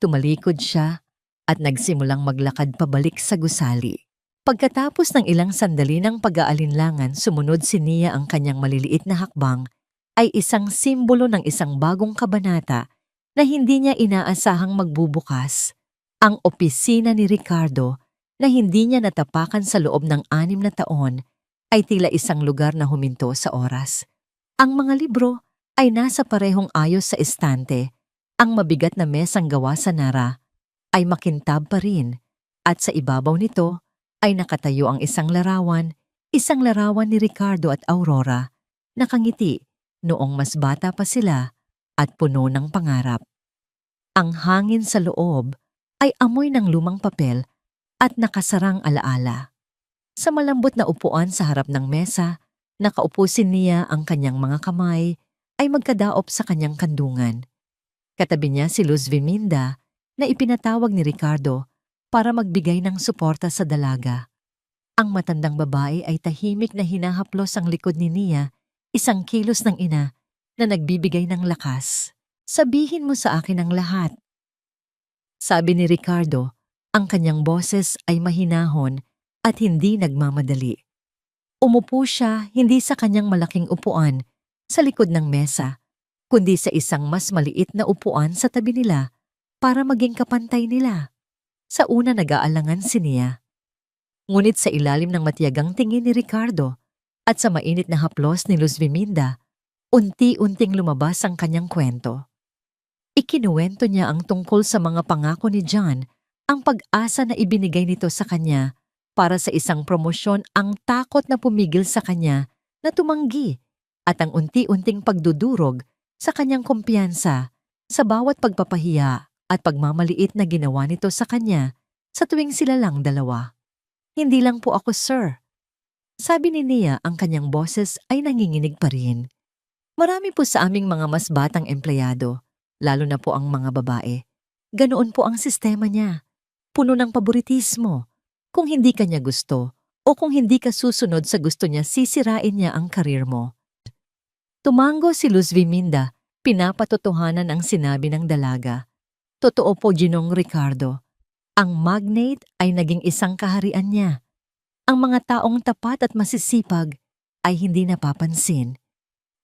Tumalikod siya at nagsimulang maglakad pabalik sa gusali. Pagkatapos ng ilang sandali ng pag-aalinlangan, sumunod si Nia. Ang kanyang maliliit na hakbang ay isang simbolo ng isang bagong kabanata na hindi niya inaasahang magbubukas. Ang opisina ni Ricardo na hindi niya natapakan sa loob ng 6 na taon ay tila isang lugar na huminto sa oras. Ang mga libro ay nasa parehong ayos sa estante. Ang mabigat na mesang gawa sa Nara ay makintab pa rin at sa ibabaw nito ay nakatayo ang isang larawan ni Ricardo at Aurora, nakangiti noong mas bata pa sila at puno ng pangarap. Ang hangin sa loob ay amoy ng lumang papel at nakasarang alaala. Sa malambot na upuan sa harap ng mesa, nakaupo si Nia. Ang kanyang mga kamay ay magkadaop sa kanyang kandungan. Katabi niya si Luz Viminda na ipinatawag ni Ricardo para magbigay ng suporta sa dalaga. Ang matandang babae ay tahimik na hinahaplos ang likod ni Nia, isang kilos ng ina na nagbibigay ng lakas. Sabihin mo sa akin ang lahat. Sabi ni Ricardo, ang kanyang boses ay mahinahon at hindi nagmamadali. Umupo siya hindi sa kanyang malaking upuan sa likod ng mesa, kundi sa isang mas maliit na upuan sa tabi nila para maging kapantay nila. Sa una nag-aalangan si Nia. Ngunit sa ilalim ng matiyagang tingin ni Ricardo at sa mainit na haplos ni Luz Viminda, unti-unting lumabas ang kanyang kwento. Ikinuwento niya ang tungkol sa mga pangako ni John, ang pag-asa na ibinigay nito sa kanya para sa isang promosyon, ang takot na pumigil sa kanya na tumanggi at ang unti-unting pagdudurog sa kanyang kumpiyansa sa bawat pagpapahiya at pagmamaliit na ginawa nito sa kanya sa tuwing sila lang dalawa. Hindi lang po ako, sir. Sabi ni Nia, ang kanyang boses ay nanginginig pa rin. Marami po sa aming mga mas batang empleyado, lalo na po ang mga babae. Ganoon po ang sistema niya. Puno ng paboritismo. Kung hindi ka niya gusto o kung hindi ka susunod sa gusto niya, sisirain niya ang karir mo. Tumango si Luz Viminda, pinapatotohanan ang sinabi ng dalaga. Totoo po, Ginong Ricardo. Ang Magnate ay naging isang kaharian niya. Ang mga taong tapat at masisipag ay hindi napapansin.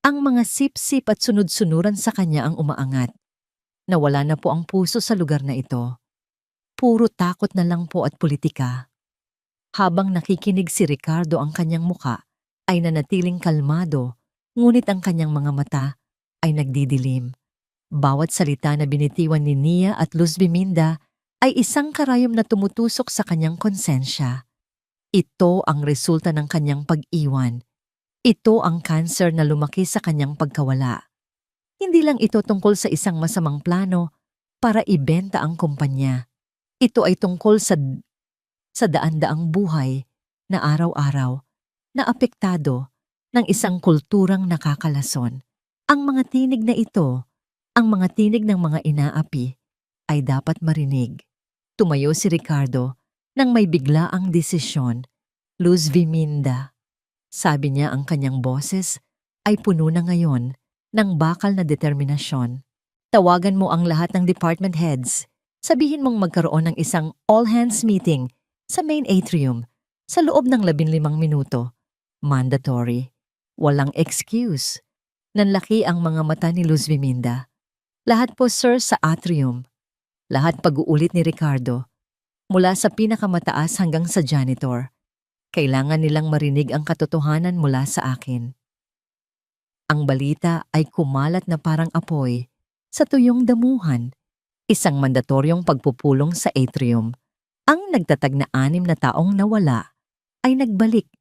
Ang mga sip-sip at sunod-sunuran sa kanya ang umaangat. Nawala na po ang puso sa lugar na ito. Puro takot na lang po at politika. Habang nakikinig si Ricardo, ang kanyang muka ay nanatiling kalmado, ngunit ang kanyang mga mata ay nagdidilim. Bawat salita na binitiwan ni Nia at Luz Viminda ay isang karayom na tumutusok sa kanyang konsensya. Ito ang resulta ng kanyang pag-iwan. Ito ang cancer na lumaki sa kanyang pagkawala. Hindi lang ito tungkol sa isang masamang plano para ibenta ang kumpanya. Ito ay tungkol sa daan-daang buhay na araw-araw na apektado ng isang kulturang nakakalason. Ang mga tinig na ito, ang mga tinig ng mga inaapi, ay dapat marinig. Tumayo si Ricardo nang may biglaang desisyon. Luz Viminda. Sabi niya, ang kanyang boses ay puno na ngayon ng bakal na determinasyon. Tawagan mo ang lahat ng department heads. Sabihin mong magkaroon ng isang all-hands meeting sa main atrium sa loob ng 15 minuto. Mandatory. Walang excuse. Nanlaki ang mga mata ni Luz Viminda. Lahat po sir sa atrium. Lahat pag-uulit ni Ricardo. Mula sa pinakamataas hanggang sa janitor. Kailangan nilang marinig ang katotohanan mula sa akin. Ang balita ay kumalat na parang apoy sa tuyong damuhan, isang mandatoryong pagpupulong sa atrium. Ang nagtatag na 6 na taong nawala ay nagbalik.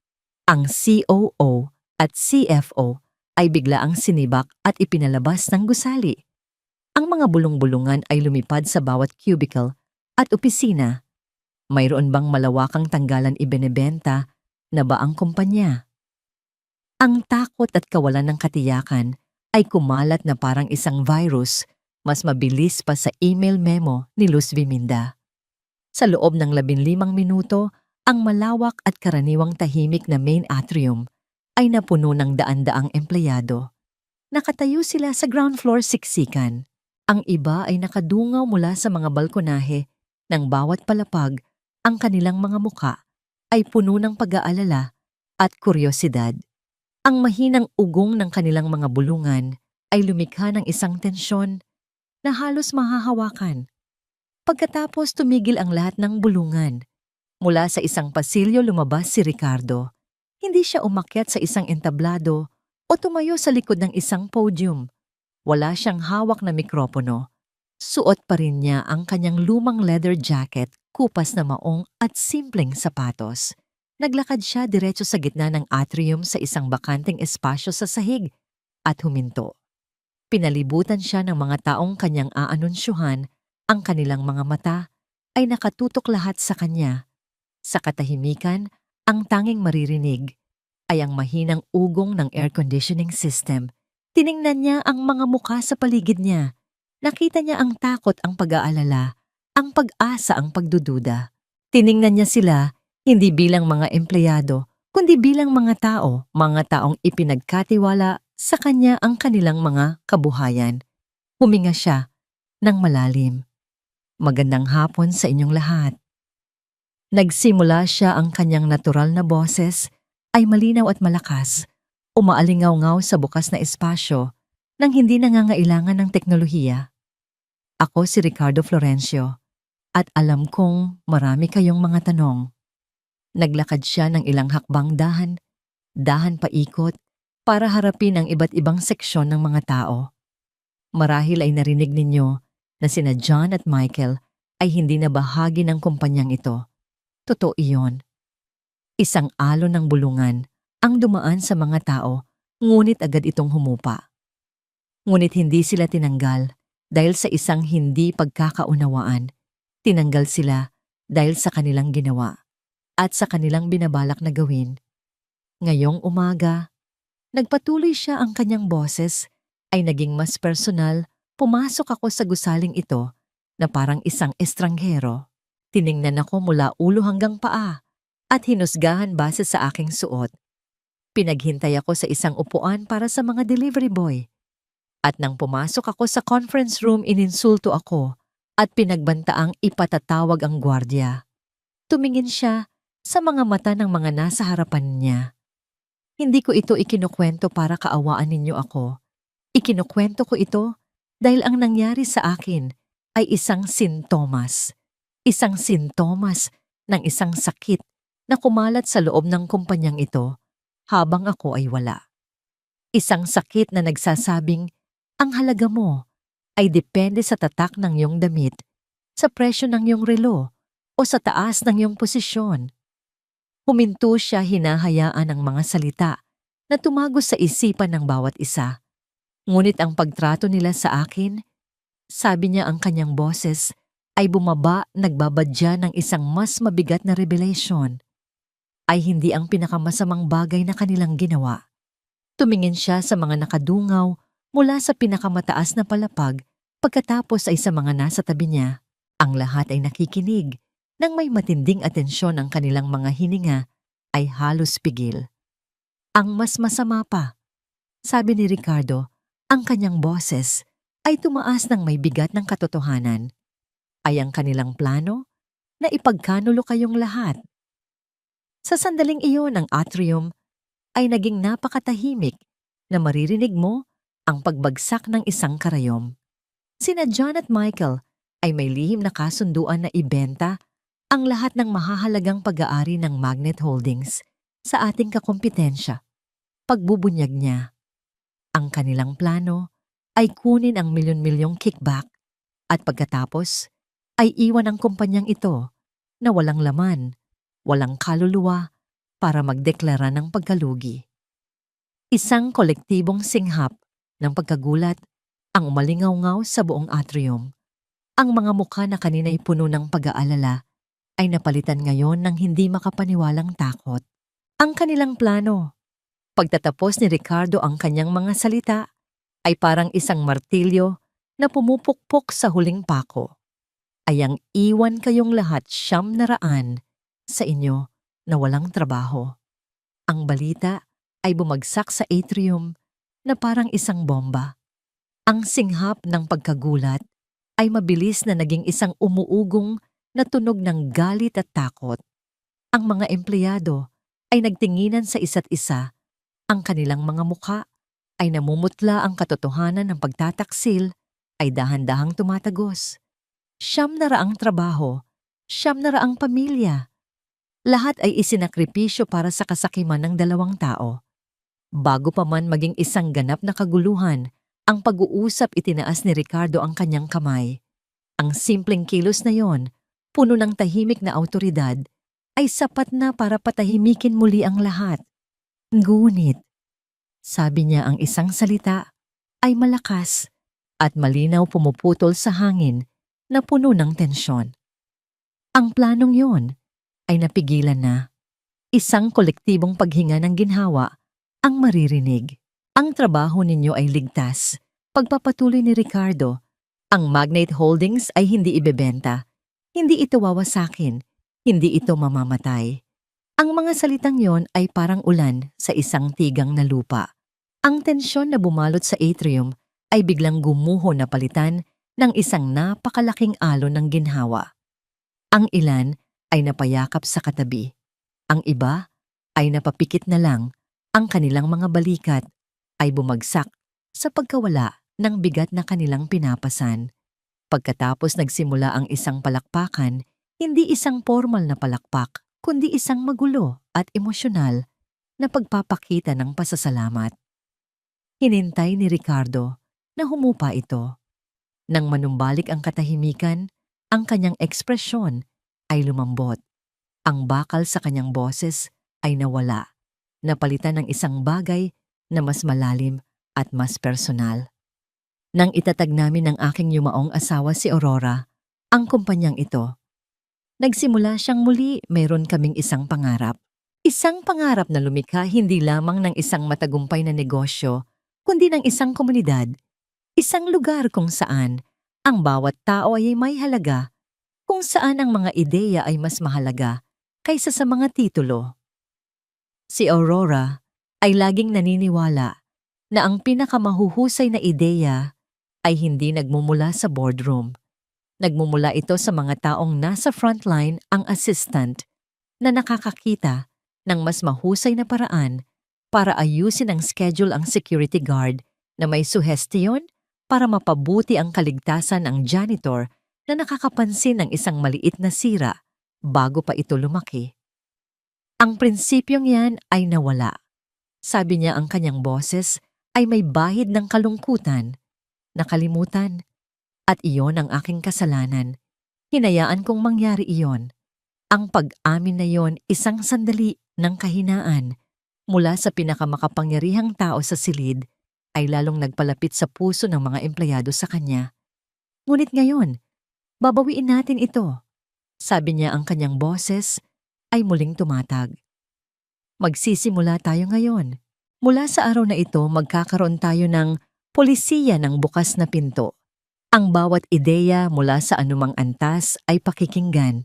Ang COO at CFO ay biglaang sinibak at ipinalabas ng gusali. Ang mga bulong-bulungan ay lumipad sa bawat cubicle at opisina. Mayroon bang malawakang tanggalan ibinebenta na ba ang kumpanya? Ang takot at kawalan ng katiyakan ay kumalat na parang isang virus, mas mabilis pa sa email memo ni Luz Viminda. Sa loob ng 15 minuto, ang malawak at karaniwang tahimik na main atrium ay napuno ng daan-daang empleyado. Nakatayo sila sa ground floor siksikan. Ang iba ay nakadungaw mula sa mga balkonahe ng bawat palapag. Ang kanilang mga muka ay puno ng pag-aalala at kuryosidad. Ang mahinang ugong ng kanilang mga bulungan ay lumikha ng isang tensyon na halos mahahawakan. Pagkatapos tumigil ang lahat ng bulungan, mula sa isang pasilyo lumabas si Ricardo. Hindi siya umakyat sa isang entablado o tumayo sa likod ng isang podium. Wala siyang hawak na mikropono. Suot pa rin niya ang kanyang lumang leather jacket, kupas na maong at simpleng sapatos. Naglakad siya diretso sa gitna ng atrium sa isang bakanteng espasyo sa sahig at huminto. Pinalibutan siya ng mga taong kanyang aanunsyuhan. Ang kanilang mga mata ay nakatutok lahat sa kanya. Sa katahimikan, ang tanging maririnig ay ang mahinang ugong ng air conditioning system. Tiningnan niya ang mga mukha sa paligid niya. Nakita niya ang takot, ang pag-aalala, ang pag-asa, ang pagdududa. Tiningnan niya sila hindi bilang mga empleyado, kundi bilang mga taong ipinagkatiwala sa kanya ang kanilang mga kabuhayan. Huminga siya ng malalim. Magandang hapon sa inyong lahat. Nagsimula siya, ang kanyang natural na boses ay malinaw at malakas, umaalingaw-ngaw sa bukas na espasyo nang hindi nangangailangan ng teknolohiya. Ako si Ricardo Florencio at alam kong marami kayong mga tanong. Naglakad siya ng ilang hakbang dahan paikot para harapin ang iba't ibang seksyon ng mga tao. Marahil ay narinig ninyo na sina John at Michael ay hindi na bahagi ng kumpanyang ito. Totoo iyon. Isang alon ng bulungan ang dumaan sa mga tao, ngunit agad itong humupa. Ngunit hindi sila tinanggal dahil sa isang hindi pagkakaunawaan. Tinanggal sila dahil sa kanilang ginawa at sa kanilang binabalak na gawin. Ngayong umaga, nagpatuloy siya, ang kanyang boses ay naging mas personal. Pumasok ako sa gusaling ito na parang isang estranghero. Tiningnan ako mula ulo hanggang paa at hinusgahan base sa aking suot. Pinaghintay ako sa isang upuan para sa mga delivery boy. At nang pumasok ako sa conference room, ininsulto ako at pinagbantaang ipatatawag ang gwardiya. Tumingin siya sa mga mata ng mga nasa harapan niya. Hindi ko ito ikinukwento para kaawaan ninyo ako. Ikinukwento ko ito dahil ang nangyari sa akin ay isang sintomas. Isang sintomas ng isang sakit na kumalat sa loob ng kumpanyang ito habang ako ay wala. Isang sakit na nagsasabing ang halaga mo ay depende sa tatak ng iyong damit, sa presyo ng iyong relo, o sa taas ng iyong posisyon. Huminto siya, hinahayaan ang mga salita na tumagos sa isipan ng bawat isa. Ngunit ang pagtrato nila sa akin, sabi niya, ang kanyang boses ay bumaba, nagbabadya ng isang mas mabigat na revelation, ay hindi ang pinakamasamang bagay na kanilang ginawa. Tumingin siya sa mga nakadungaw mula sa pinakamataas na palapag, pagkatapos ay sa mga nasa tabi niya. Ang lahat ay nakikinig. Nang may matinding atensyon, ang kanilang mga hininga ay halos pigil. Ang mas masama pa, sabi ni Ricardo, ang kanyang boses ay tumaas ng may bigat ng katotohanan, ay ang kanilang plano na ipagkanulo kayong lahat. Sa sandaling iyon, ang atrium ay naging napakatahimik na maririnig mo ang pagbagsak ng isang karayom. Sina John at Michael ay may lihim na kasunduan na ibenta ang lahat ng mahahalagang pag-aari ng Magnet Holdings sa ating kakumpetensya. Pagbubunyag niya, ang kanilang plano ay kunin ang milyon-milyong kickback at pagkatapos ay iwan ang kumpanyang ito na walang laman, walang kaluluwa para magdeklara ng pagkalugi. Isang kolektibong singhap ng pagkagulat ang umalingaw-ngaw sa buong atrium. Ang mga mukha na kanina'y puno ng pag-aalala ay napalitan ngayon ng hindi makapaniwalang takot. Ang kanilang plano, pagtatapos ni Ricardo ang kanyang mga salita, ay parang isang martilyo na pumupukpok sa huling pako. Ay ang iwan kayong lahat 900 sa inyo na walang trabaho. Ang balita ay bumagsak sa atrium na parang isang bomba. Ang singhap ng pagkagulat ay mabilis na naging isang umuugong na tunog ng galit at takot. Ang mga empleyado ay nagtinginan sa isa't isa. Ang kanilang mga mukha ay namumutla, ang katotohanan ng pagtataksil ay dahan-dahang tumatagos. 900 trabaho, 900 pamilya. Lahat ay isinakripisyo para sa kasakiman ng 2 tao. Bago pa man maging isang ganap na kaguluhan, ang pag-uusap itinaas ni Ricardo ang kanyang kamay. Ang simpleng kilos na yon, puno ng tahimik na awtoridad, ay sapat na para patahimikin muli ang lahat. Ngunit, sabi niya, ang isang salita ay malakas at malinaw pumuputol sa hangin na puno ng tensyon. Ang planong yon ay napigilan na. Isang kolektibong paghinga ng ginhawa ang maririnig. Ang trabaho ninyo ay ligtas. Pagpapatuloy ni Ricardo, ang Magnet Holdings ay hindi ibebenta. Hindi ito wawasakin. Hindi ito mamamatay. Ang mga salitang yon ay parang ulan sa isang tigang na lupa. Ang tensyon na bumalot sa atrium ay biglang gumuho na palitan ng isang napakalaking alon ng ginhawa. Ang ilan ay napayakap sa katabi. Ang iba ay napapikit na lang. Ang kanilang mga balikat ay bumagsak sa pagkawala ng bigat na kanilang pinapasan. Pagkatapos nagsimula ang isang palakpakan, hindi isang formal na palakpak, kundi isang magulo at emosyonal na pagpapakita ng pasasalamat. Hinintay ni Ricardo na humupa ito. Nang manumbalik ang katahimikan, ang kanyang ekspresyon ay lumambot. Ang bakal sa kanyang boses ay nawala, napalitan ng isang bagay na mas malalim at mas personal. Nang itatag namin ng aking yumaong asawa si Aurora, ang kumpanyang ito, nagsimula siyang muli. Mayroon kaming isang pangarap. Isang pangarap na lumikha hindi lamang ng isang matagumpay na negosyo, kundi ng isang komunidad. Isang lugar kung saan ang bawat tao ay may halaga, kung saan ang mga ideya ay mas mahalaga kaysa sa mga titulo. Si Aurora ay laging naniniwala na ang pinakamahuhusay na ideya ay hindi nagmumula sa boardroom. Nagmumula ito sa mga taong nasa frontline, ang assistant, na nakakakita ng mas mahusay na paraan para ayusin ang schedule, ang security guard na may suhestiyon para mapabuti ang kaligtasan, ng janitor na nakakapansin ng isang maliit na sira bago pa ito lumaki. Ang prinsipyong yan ay nawala. Sabi niya, ang kanyang boses ay may bahid ng kalungkutan. Nakalimutan. At iyon ang aking kasalanan. Hinayaan kong mangyari iyon. Ang pag-amin na iyon, isang sandali ng kahinaan mula sa pinakamakapangyarihang tao sa silid, ay lalong nagpalapit sa puso ng mga empleyado sa kanya. Ngunit ngayon, babawiin natin ito. Sabi niya, ang kanyang boses ay muling tumatag. Magsisimula tayo ngayon. Mula sa araw na ito, magkakaroon tayo ng polisiya ng bukas na pinto. Ang bawat ideya mula sa anumang antas ay pakikinggan.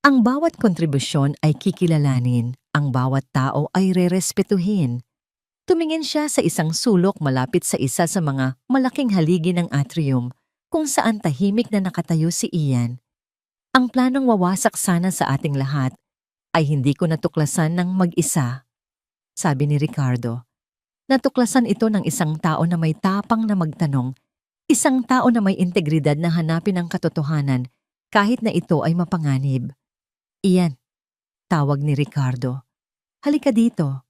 Ang bawat kontribusyon ay kikilalanin. Ang bawat tao ay rerespetuhin. Tumingin siya sa isang sulok malapit sa isa sa mga malaking haligi ng atrium kung saan tahimik na nakatayo si Ian. Ang planong wawasak sana sa ating lahat ay hindi ko natuklasan ng mag-isa. Sabi ni Ricardo. Natuklasan ito ng isang tao na may tapang na magtanong, Isang tao na may integridad na hanapin ang katotohanan kahit na ito ay mapanganib. Iyan, tawag ni Ricardo. Halika dito.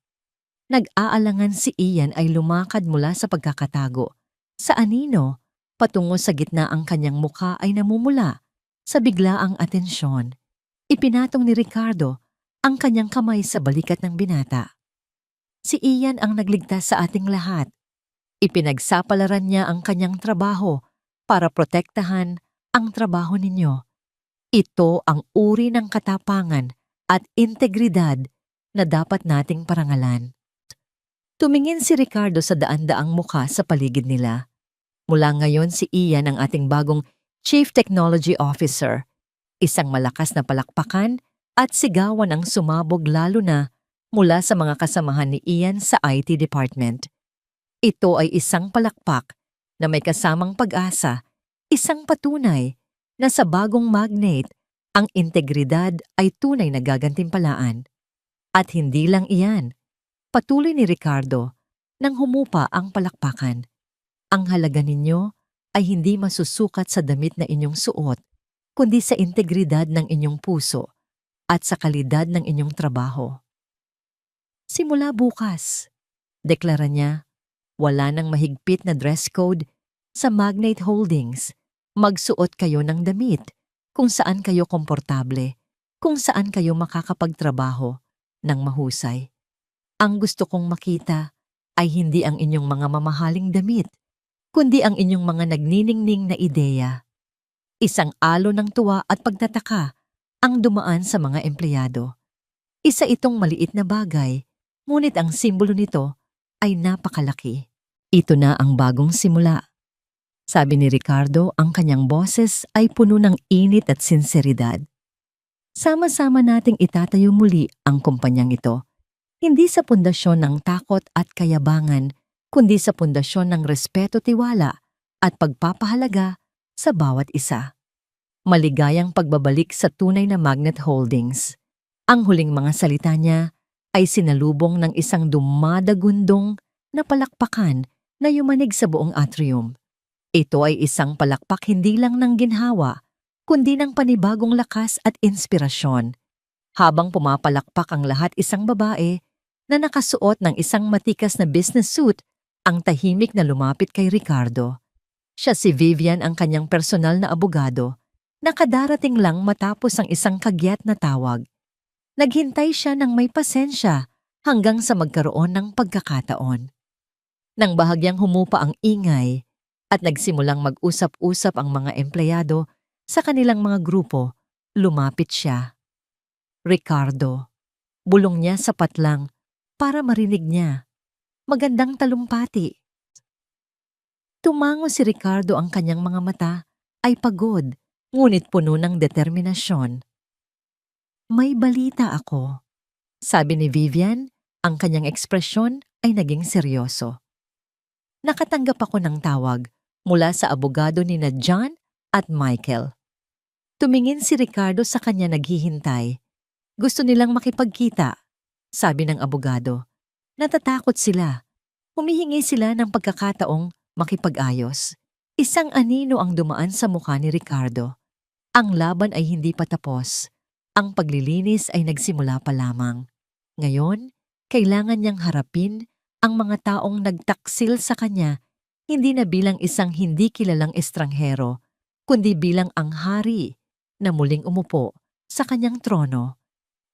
Nag-aalangan si Ian ay lumakad mula sa pagkakatago. Sa anino, patungo sa gitna ang kanyang mukha ay namumula sa biglaang atensyon. Ipinatong ni Ricardo ang kanyang kamay sa balikat ng binata. Si Ian ang nagligtas sa ating lahat. Ipinagsapalaran niya ang kanyang trabaho para protektahan ang trabaho ninyo. Ito ang uri ng katapangan at integridad na dapat nating parangalan. Tumingin si Ricardo sa daan-daang mukha sa paligid nila. Mula ngayon si Ian ang ating bagong Chief Technology Officer. Isang malakas na palakpakan at sigawan ang sumabog lalo na mula sa mga kasamahan ni Ian sa IT Department. Ito ay isang palakpak na may kasamang pag-asa, isang patunay na sa bagong magnate, ang integridad ay tunay na gagantimpalaan. At hindi lang iyan, patuloy ni Ricardo nang humupa ang palakpakan. Ang halaga ninyo ay hindi masusukat sa damit na inyong suot, kundi sa integridad ng inyong puso at sa kalidad ng inyong trabaho. Simula bukas, deklara niya, wala nang mahigpit na dress code sa Magnate Holdings. Magsuot kayo ng damit kung saan kayo komportable, kung saan kayo makakapagtrabaho ng mahusay. Ang gusto kong makita ay hindi ang inyong mga mamahaling damit, kundi ang inyong mga nagniningning na ideya. Isang alo ng tuwa at pagtataka ang dumaan sa mga empleyado. Isa itong maliit na bagay, ngunit ang simbolo nito ay napakalaki. Ito na ang bagong simula. Sabi ni Ricardo, ang kanyang boses ay puno ng init at sinseridad. Sama-sama nating itatayo muli ang kumpanyang ito. Hindi sa pundasyon ng takot at kayabangan, kundi sa pundasyon ng respeto, tiwala at pagpapahalaga sa bawat isa. Maligayang pagbabalik sa tunay na Magnate Holdings. Ang huling mga salita niya ay sinalubong ng isang dumadagundong na palakpakan na yumanig sa buong atrium. Ito ay isang palakpak hindi lang ng ginhawa, kundi ng panibagong lakas at inspirasyon. Habang pumapalakpak ang lahat, isang babae na nakasuot ng isang matikas na business suit ang tahimik na lumapit kay Ricardo. Siya si Vivian, ang kanyang personal na abogado, na kadarating lang matapos ang isang kagyat na tawag. Naghintay siya ng may pasensya hanggang sa magkaroon ng pagkakataon. Nang bahagyang humupa ang ingay at nagsimulang mag-usap-usap ang mga empleyado sa kanilang mga grupo, lumapit siya. Ricardo, bulong niya sapat lang para marinig niya. Magandang talumpati. Tumango si Ricardo, ang kanyang mga mata ay pagod, ngunit puno ng determinasyon. May balita ako, sabi ni Vivian, ang kanyang ekspresyon ay naging seryoso. Nakatanggap ako ng tawag mula sa abogado ni na John at Michael. Tumingin si Ricardo sa kanya, naghihintay. Gusto nilang makipagkita, sabi ng abogado. Natatakot sila. Humihingi sila ng pagkakataong makipag-ayos. Isang anino ang dumaan sa mukha ni Ricardo. Ang laban ay hindi pa tapos. Ang paglilinis ay nagsimula pa lamang. Ngayon, kailangan niyang harapin ang mga taong nagtaksil sa kanya, hindi na bilang isang hindi kilalang estranghero, kundi bilang ang hari na muling umupo sa kanyang trono.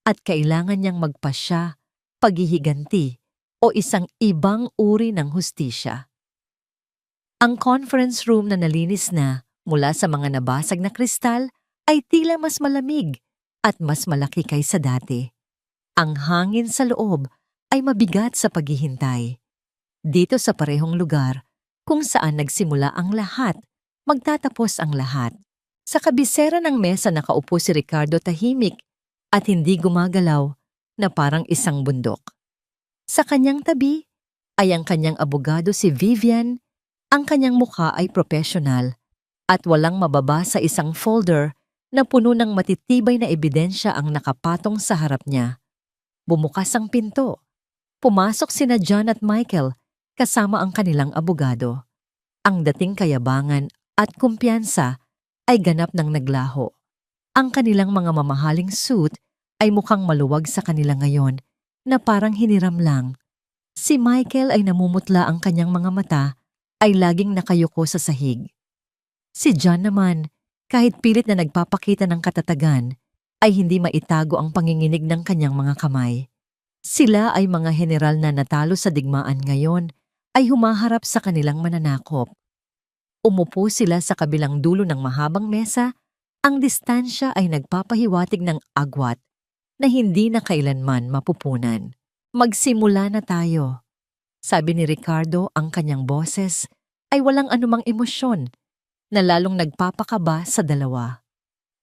At kailangan niyang magpasya, paghihiganti, o isang ibang uri ng hustisya. Ang conference room na nalinis na mula sa mga nabasag na kristal ay tila mas malamig at mas malaki kaysa dati. Ang hangin sa loob ay mabigat sa paghihintay. Dito sa parehong lugar kung saan nagsimula ang lahat, magtatapos ang lahat. Sa kabisera ng mesa nakaupo si Ricardo, tahimik at hindi gumagalaw na parang isang bundok. Sa kanyang tabi ay ang kanyang abogado si Vivian. Ang kanyang mukha ay profesional at walang mababa sa isang folder na puno ng matitibay na ebidensya ang nakapatong sa harap niya. Bumukas ang pinto. Pumasok sina John at Michael kasama ang kanilang abogado. Ang dating kayabangan at kumpiyansa ay ganap ng naglaho. Ang kanilang mga mamahaling suit ay mukhang maluwag sa kanila ngayon na parang hiniram lang. Si Michael ay namumutla, ang kanyang mga mata ay laging nakayuko sa sahig. Si John naman, kahit pilit na nagpapakita ng katatagan, ay hindi maitago ang panginginig ng kanyang mga kamay. Sila ay mga general na natalo sa digmaan ngayon ay humaharap sa kanilang mananakop. Umupo sila sa kabilang dulo ng mahabang mesa. Ang distansya ay nagpapahiwatig ng agwat na hindi na kailanman mapupunan. Magsimula na tayo. Sabi ni Ricardo, ang kanyang boses ay walang anumang emosyon na lalong nagpapakaba sa dalawa.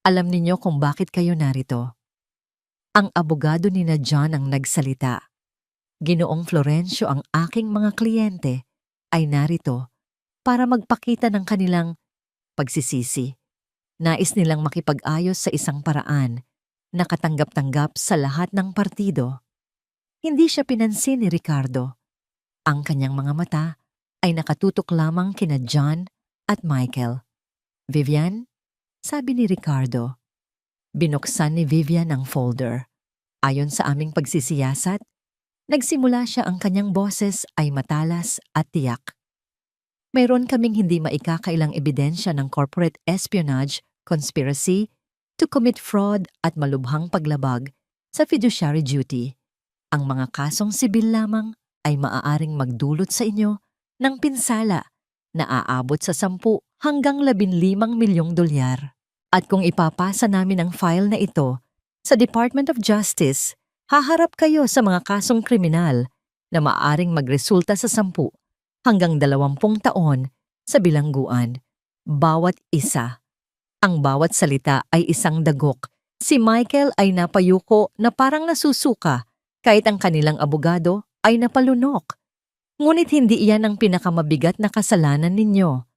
Alam ninyo kung bakit kayo narito. Ang abogado ni na John ang nagsalita. Ginoong Florencio, ang aking mga kliyente ay narito para magpakita ng kanilang pagsisisi. Nais nilang makipag-ayos sa isang paraan na katanggap-tanggap sa lahat ng partido. Hindi siya pinansin ni Ricardo. Ang kanyang mga mata ay nakatutok lamang kina John at Michael. Vivian? Sabi ni Ricardo. Binuksan ni Vivian ang folder. Ayon sa aming pagsisiyasat, nagsimula siya, ang kanyang boses ay matalas at tiyak. Mayroon kaming hindi maikakailang ebidensya ng corporate espionage, conspiracy, to commit fraud at malubhang paglabag sa fiduciary duty. Ang mga kasong sibil lamang ay maaaring magdulot sa inyo ng pinsala na aabot sa 10 hanggang 15 milyong dolyar. At kung ipapasa namin ang file na ito sa Department of Justice, haharap kayo sa mga kasong kriminal na maaaring magresulta sa 10 hanggang 20 taon sa bilangguan. Bawat isa. Ang bawat salita ay isang dagok. Si Michael ay napayuko na parang nasusuka kahit ang kanilang abogado ay napalunok. Ngunit hindi iyan ang pinakamabigat na kasalanan ninyo.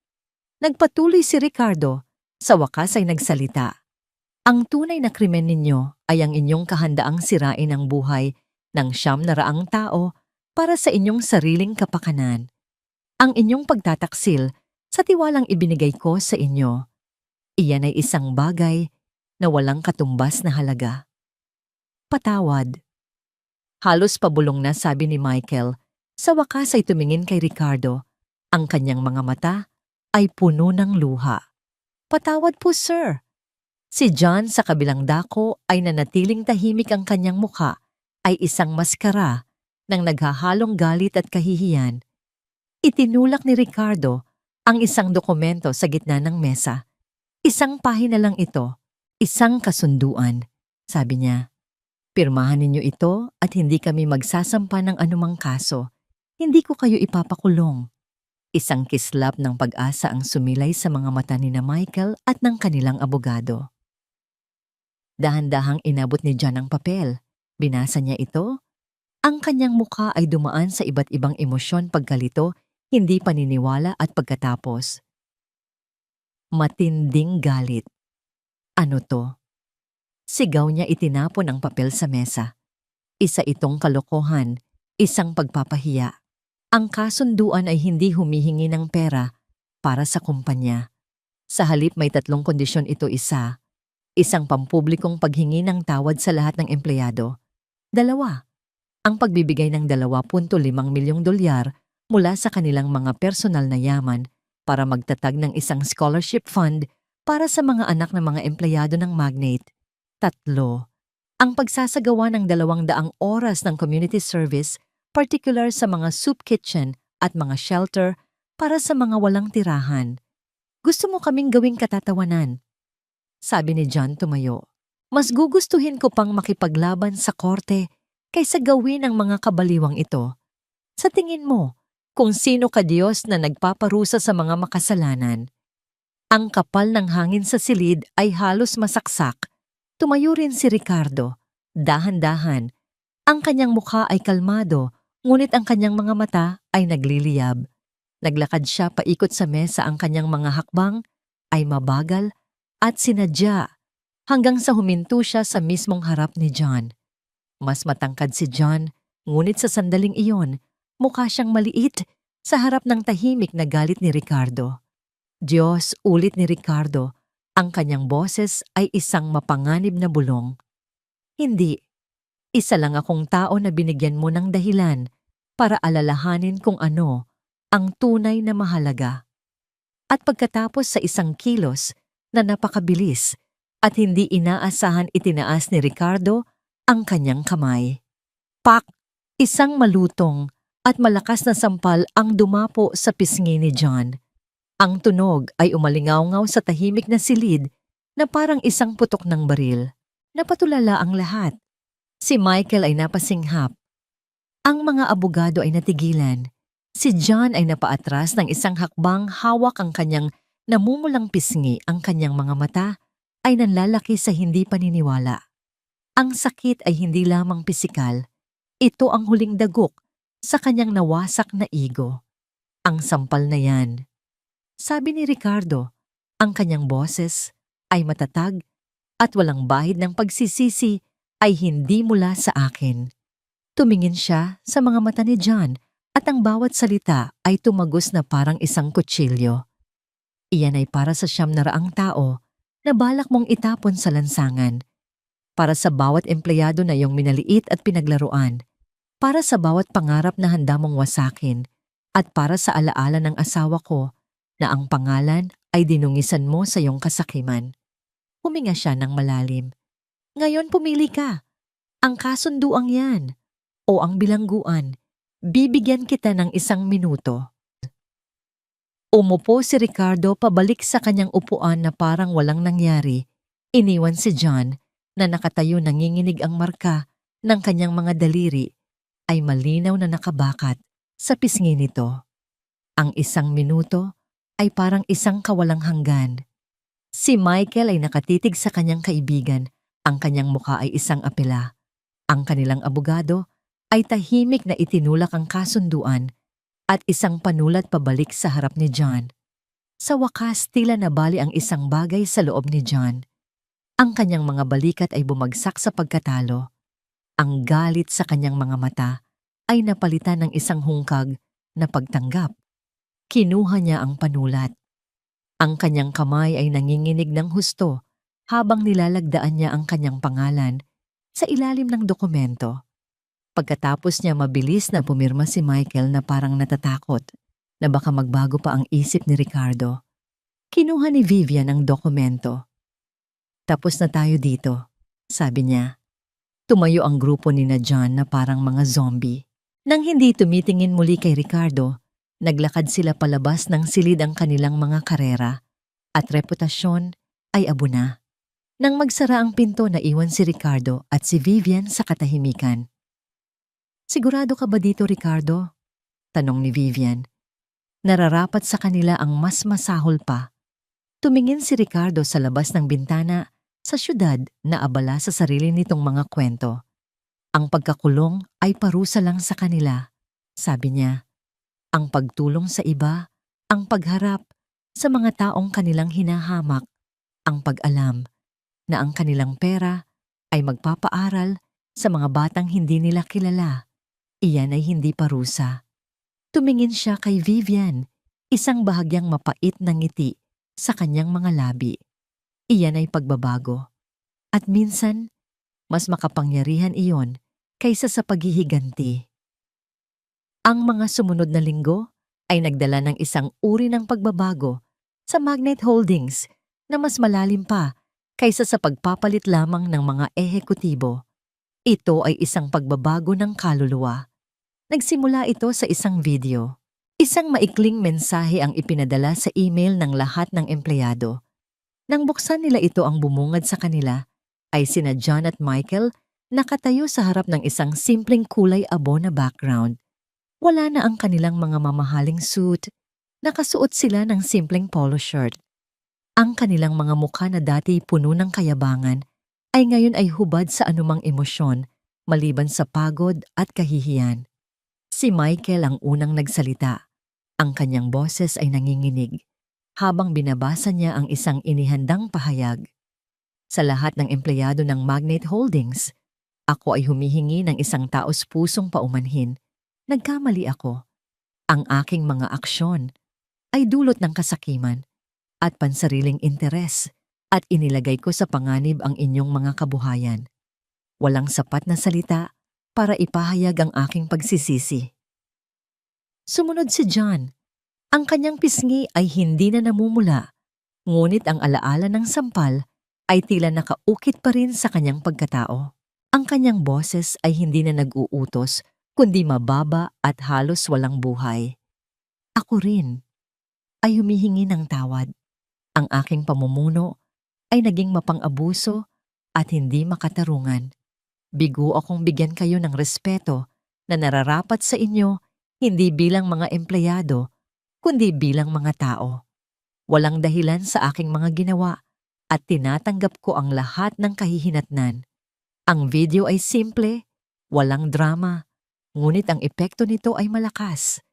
Nagpatuloy si Ricardo. Sa wakas ay nagsalita. Ang tunay na krimen ninyo ay ang inyong kahandaang sirain ang buhay ng 900 tao para sa inyong sariling kapakanan. Ang inyong pagtataksil sa tiwalang ibinigay ko sa inyo. Iyan ay isang bagay na walang katumbas na halaga. Patawad. Halos pabulong na, sabi ni Michael. Sa wakas ay tumingin kay Ricardo. Ang kanyang mga mata ay puno ng luha. Patawad po, sir. Si John sa kabilang dako ay nanatiling tahimik, ang kanyang mukha ay isang maskara ng naghahalong galit at kahihiyan. Itinulak ni Ricardo ang isang dokumento sa gitna ng mesa. Isang pahina lang ito, isang kasunduan, sabi niya. Pirmahan ninyo ito at hindi kami magsasampa ng anumang kaso. Hindi ko kayo ipapakulong. Isang kislap ng pag-asa ang sumilay sa mga mata ni na Michael at ng kanilang abogado. Dahan-dahang inabot ni John ang papel. Binasa niya ito. Ang kanyang mukha ay dumaan sa iba't ibang emosyon, pagkalito, hindi paniniwala at pagkatapos. Matinding galit. Ano to? Sigaw niya, itinapon ang papel sa mesa. Isa itong kalokohan, isang pagpapahiya. Ang kasunduan ay hindi humihingi ng pera para sa kumpanya. Sa halip may 3 kondisyon ito. Isang pampublikong paghingi ng tawad sa lahat ng empleyado. 2, ang pagbibigay ng 2.5 milyong dolyar mula sa kanilang mga personal na yaman para magtatag ng isang scholarship fund para sa mga anak ng mga empleyado ng magnate. 3, ang pagsasagawa ng 200 oras ng community service, particular sa mga soup kitchen at mga shelter para sa mga walang tirahan. Gusto mo kaming gawing katatawanan? Sabi ni John, tumayo. Mas gugustuhin ko pang makipaglaban sa korte kaysa gawin ang mga kabaliwang ito. Sa tingin mo, kung sino ka Diyos na nagpaparusa sa mga makasalanan? Ang kapal ng hangin sa silid ay halos masaksak. Tumayo rin si Ricardo. Dahan-dahan. Ang kanyang mukha ay kalmado, ngunit ang kanyang mga mata ay nagliliyab. Naglakad siya paikot sa mesa, ang kanyang mga hakbang ay mabagal at sinadya hanggang sa huminto siya sa mismong harap ni John. Mas matangkad si John, ngunit sa sandaling iyon, mukha siyang maliit Sa harap ng tahimik na galit ni Ricardo, Diyos, ulit ni Ricardo, ang kanyang boses ay isang mapanganib na bulong. Hindi, isa lang akong tao na binigyan mo ng dahilan para alalahanin kung ano ang tunay na mahalaga. At pagkatapos sa isang kilos na napakabilis at hindi inaasahan, itinaas ni Ricardo ang kanyang kamay. Pak! Isang malutong at malakas na sampal ang dumapo sa pisngi ni John. Ang tunog ay umalingaw-ngaw sa tahimik na silid na parang isang putok ng baril. Napatulala ang lahat. Si Michael ay napasinghap. Ang mga abogado ay natigilan. Si John ay napaatras ng isang hakbang, hawak ang kanyang namumulang pisngi. Ang kanyang mga mata ay nanlalaki sa hindi paniniwala. Ang sakit ay hindi lamang pisikal. Ito ang huling dagok sa kanyang nawasak na ego. Ang sampal na yan. Sabi ni Ricardo, ang kanyang boses ay matatag at walang bahid ng pagsisisi, ay hindi mula sa akin. Tumingin siya sa mga mata ni John at ang bawat salita ay tumagos na parang isang kutsilyo. Iyan ay para sa 900 tao na balak mong itapon sa lansangan. Para sa bawat empleyado na iyong minaliit at pinaglaruan. Para sa bawat pangarap na handa mong wasakin. At para sa alaala ng asawa ko na ang pangalan ay dinungisan mo sa iyong kasakiman. Huminga siya ng malalim. Ngayon pumili ka. Ang kasunduang yan o ang bilangguan. Bibigyan kita ng 1 minuto. Umupo si Ricardo pabalik sa kanyang upuan na parang walang nangyari. Iniwan si John na nakatayo, nanginginig. Ang marka ng kanyang mga daliri ay malinaw na nakabakat sa pisngi nito. Ang 1 minuto ay parang isang kawalang hanggan. Si Michael ay nakatitig sa kanyang kaibigan. Ang kanyang mukha ay isang apela. Ang kanilang abogado ay tahimik na itinulak ang kasunduan at isang panulat pabalik sa harap ni John. Sa wakas, tila nabali ang isang bagay sa loob ni John. Ang kanyang mga balikat ay bumagsak sa pagkatalo. Ang galit sa kanyang mga mata ay napalitan ng isang hungkag na pagtanggap. Kinuha niya ang panulat. Ang kanyang kamay ay nanginginig ng husto habang nilalagdaan niya ang kanyang pangalan sa ilalim ng dokumento. Pagkatapos niya, mabilis na pumirma si Michael na parang natatakot na baka magbago pa ang isip ni Ricardo. Kinuha ni Vivian ang dokumento. Tapos na tayo dito, sabi niya. Tumayo ang grupo ni na John na parang mga zombie. Nang hindi tumitingin muli kay Ricardo, naglakad sila palabas ng silid. Ang kanilang mga karera at reputasyon ay abo na. Nang magsara ang pinto, naiwan si Ricardo at si Vivian sa katahimikan. Sigurado ka ba dito, Ricardo? Tanong ni Vivian. Nararapat sa kanila ang mas masahol pa. Tumingin si Ricardo sa labas ng bintana sa syudad na abala sa sarili nitong mga kwento. Ang pagkakulong ay parusa lang sa kanila, sabi niya. Ang pagtulong sa iba, ang pagharap sa mga taong kanilang hinahamak, ang pag-alam na ang kanilang pera ay magpapaaral sa mga batang hindi nila kilala. Iyan ay hindi parusa. Tumingin siya kay Vivian, isang bahagyang mapait na ngiti sa kanyang mga labi. Iyan ay pagbabago. At minsan, mas makapangyarihan iyon kaysa sa paghihiganti. Ang mga sumunod na linggo ay nagdala ng isang uri ng pagbabago sa Magnate Holdings na mas malalim pa kaysa sa pagpapalit lamang ng mga ehekutibo. Ito ay isang pagbabago ng kaluluwa. Nagsimula ito sa isang video. Isang maikling mensahe ang ipinadala sa email ng lahat ng empleyado. Nang buksan nila ito, ang bumungad sa kanila ay sina John at Michael nakatayo sa harap ng isang simpleng kulay abo na background. Wala na ang kanilang mga mamahaling suit. Nakasuot sila ng simpleng polo shirt. Ang kanilang mga mukha na dati puno ng kayabangan ay ngayon ay hubad sa anumang emosyon maliban sa pagod at kahihiyan. Si Michael ang unang nagsalita. Ang kanyang boses ay nanginginig habang binabasa niya ang isang inihandang pahayag. Sa lahat ng empleyado ng Magnate Holdings, ako ay humihingi ng isang taos-pusong paumanhin. Nagkamali ako. Ang aking mga aksyon ay dulot ng kasakiman at pansariling interes at inilagay ko sa panganib ang inyong mga kabuhayan. Walang sapat na salita para ipahayag ang aking pagsisisi. Sumunod si John. Ang kanyang pisngi ay hindi na namumula, ngunit ang alaala ng sampal ay tila nakaukit pa rin sa kanyang pagkatao. Ang kanyang boses ay hindi na nag-uutos, kundi mababa at halos walang buhay. Ako rin ay humihingi ng tawad. Ang aking pamumuno ay naging mapang-abuso at hindi makatarungan. Bigo akong bigyan kayo ng respeto na nararapat sa inyo hindi bilang mga empleyado, kundi bilang mga tao. Walang dahilan sa aking mga ginawa at tinatanggap ko ang lahat ng kahihinatnan. Ang video ay simple, walang drama, ngunit ang epekto nito ay malakas.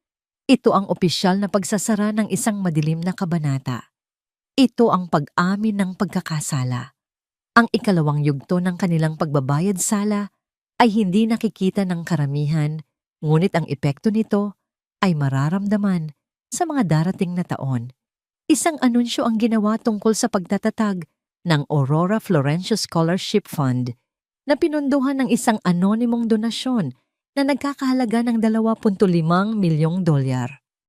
Ito ang opisyal na pagsasara ng isang madilim na kabanata. Ito ang pag-amin ng pagkakasala. Ang ikalawang yugto ng kanilang pagbabayad sala ay hindi nakikita ng karamihan, ngunit ang epekto nito ay mararamdaman sa mga darating na taon. Isang anunsyo ang ginawa tungkol sa pagtatatag ng Aurora Florencio Scholarship Fund na pinunduhan ng isang anonymong donasyon na nagkakahalaga ng $2.5 milyong.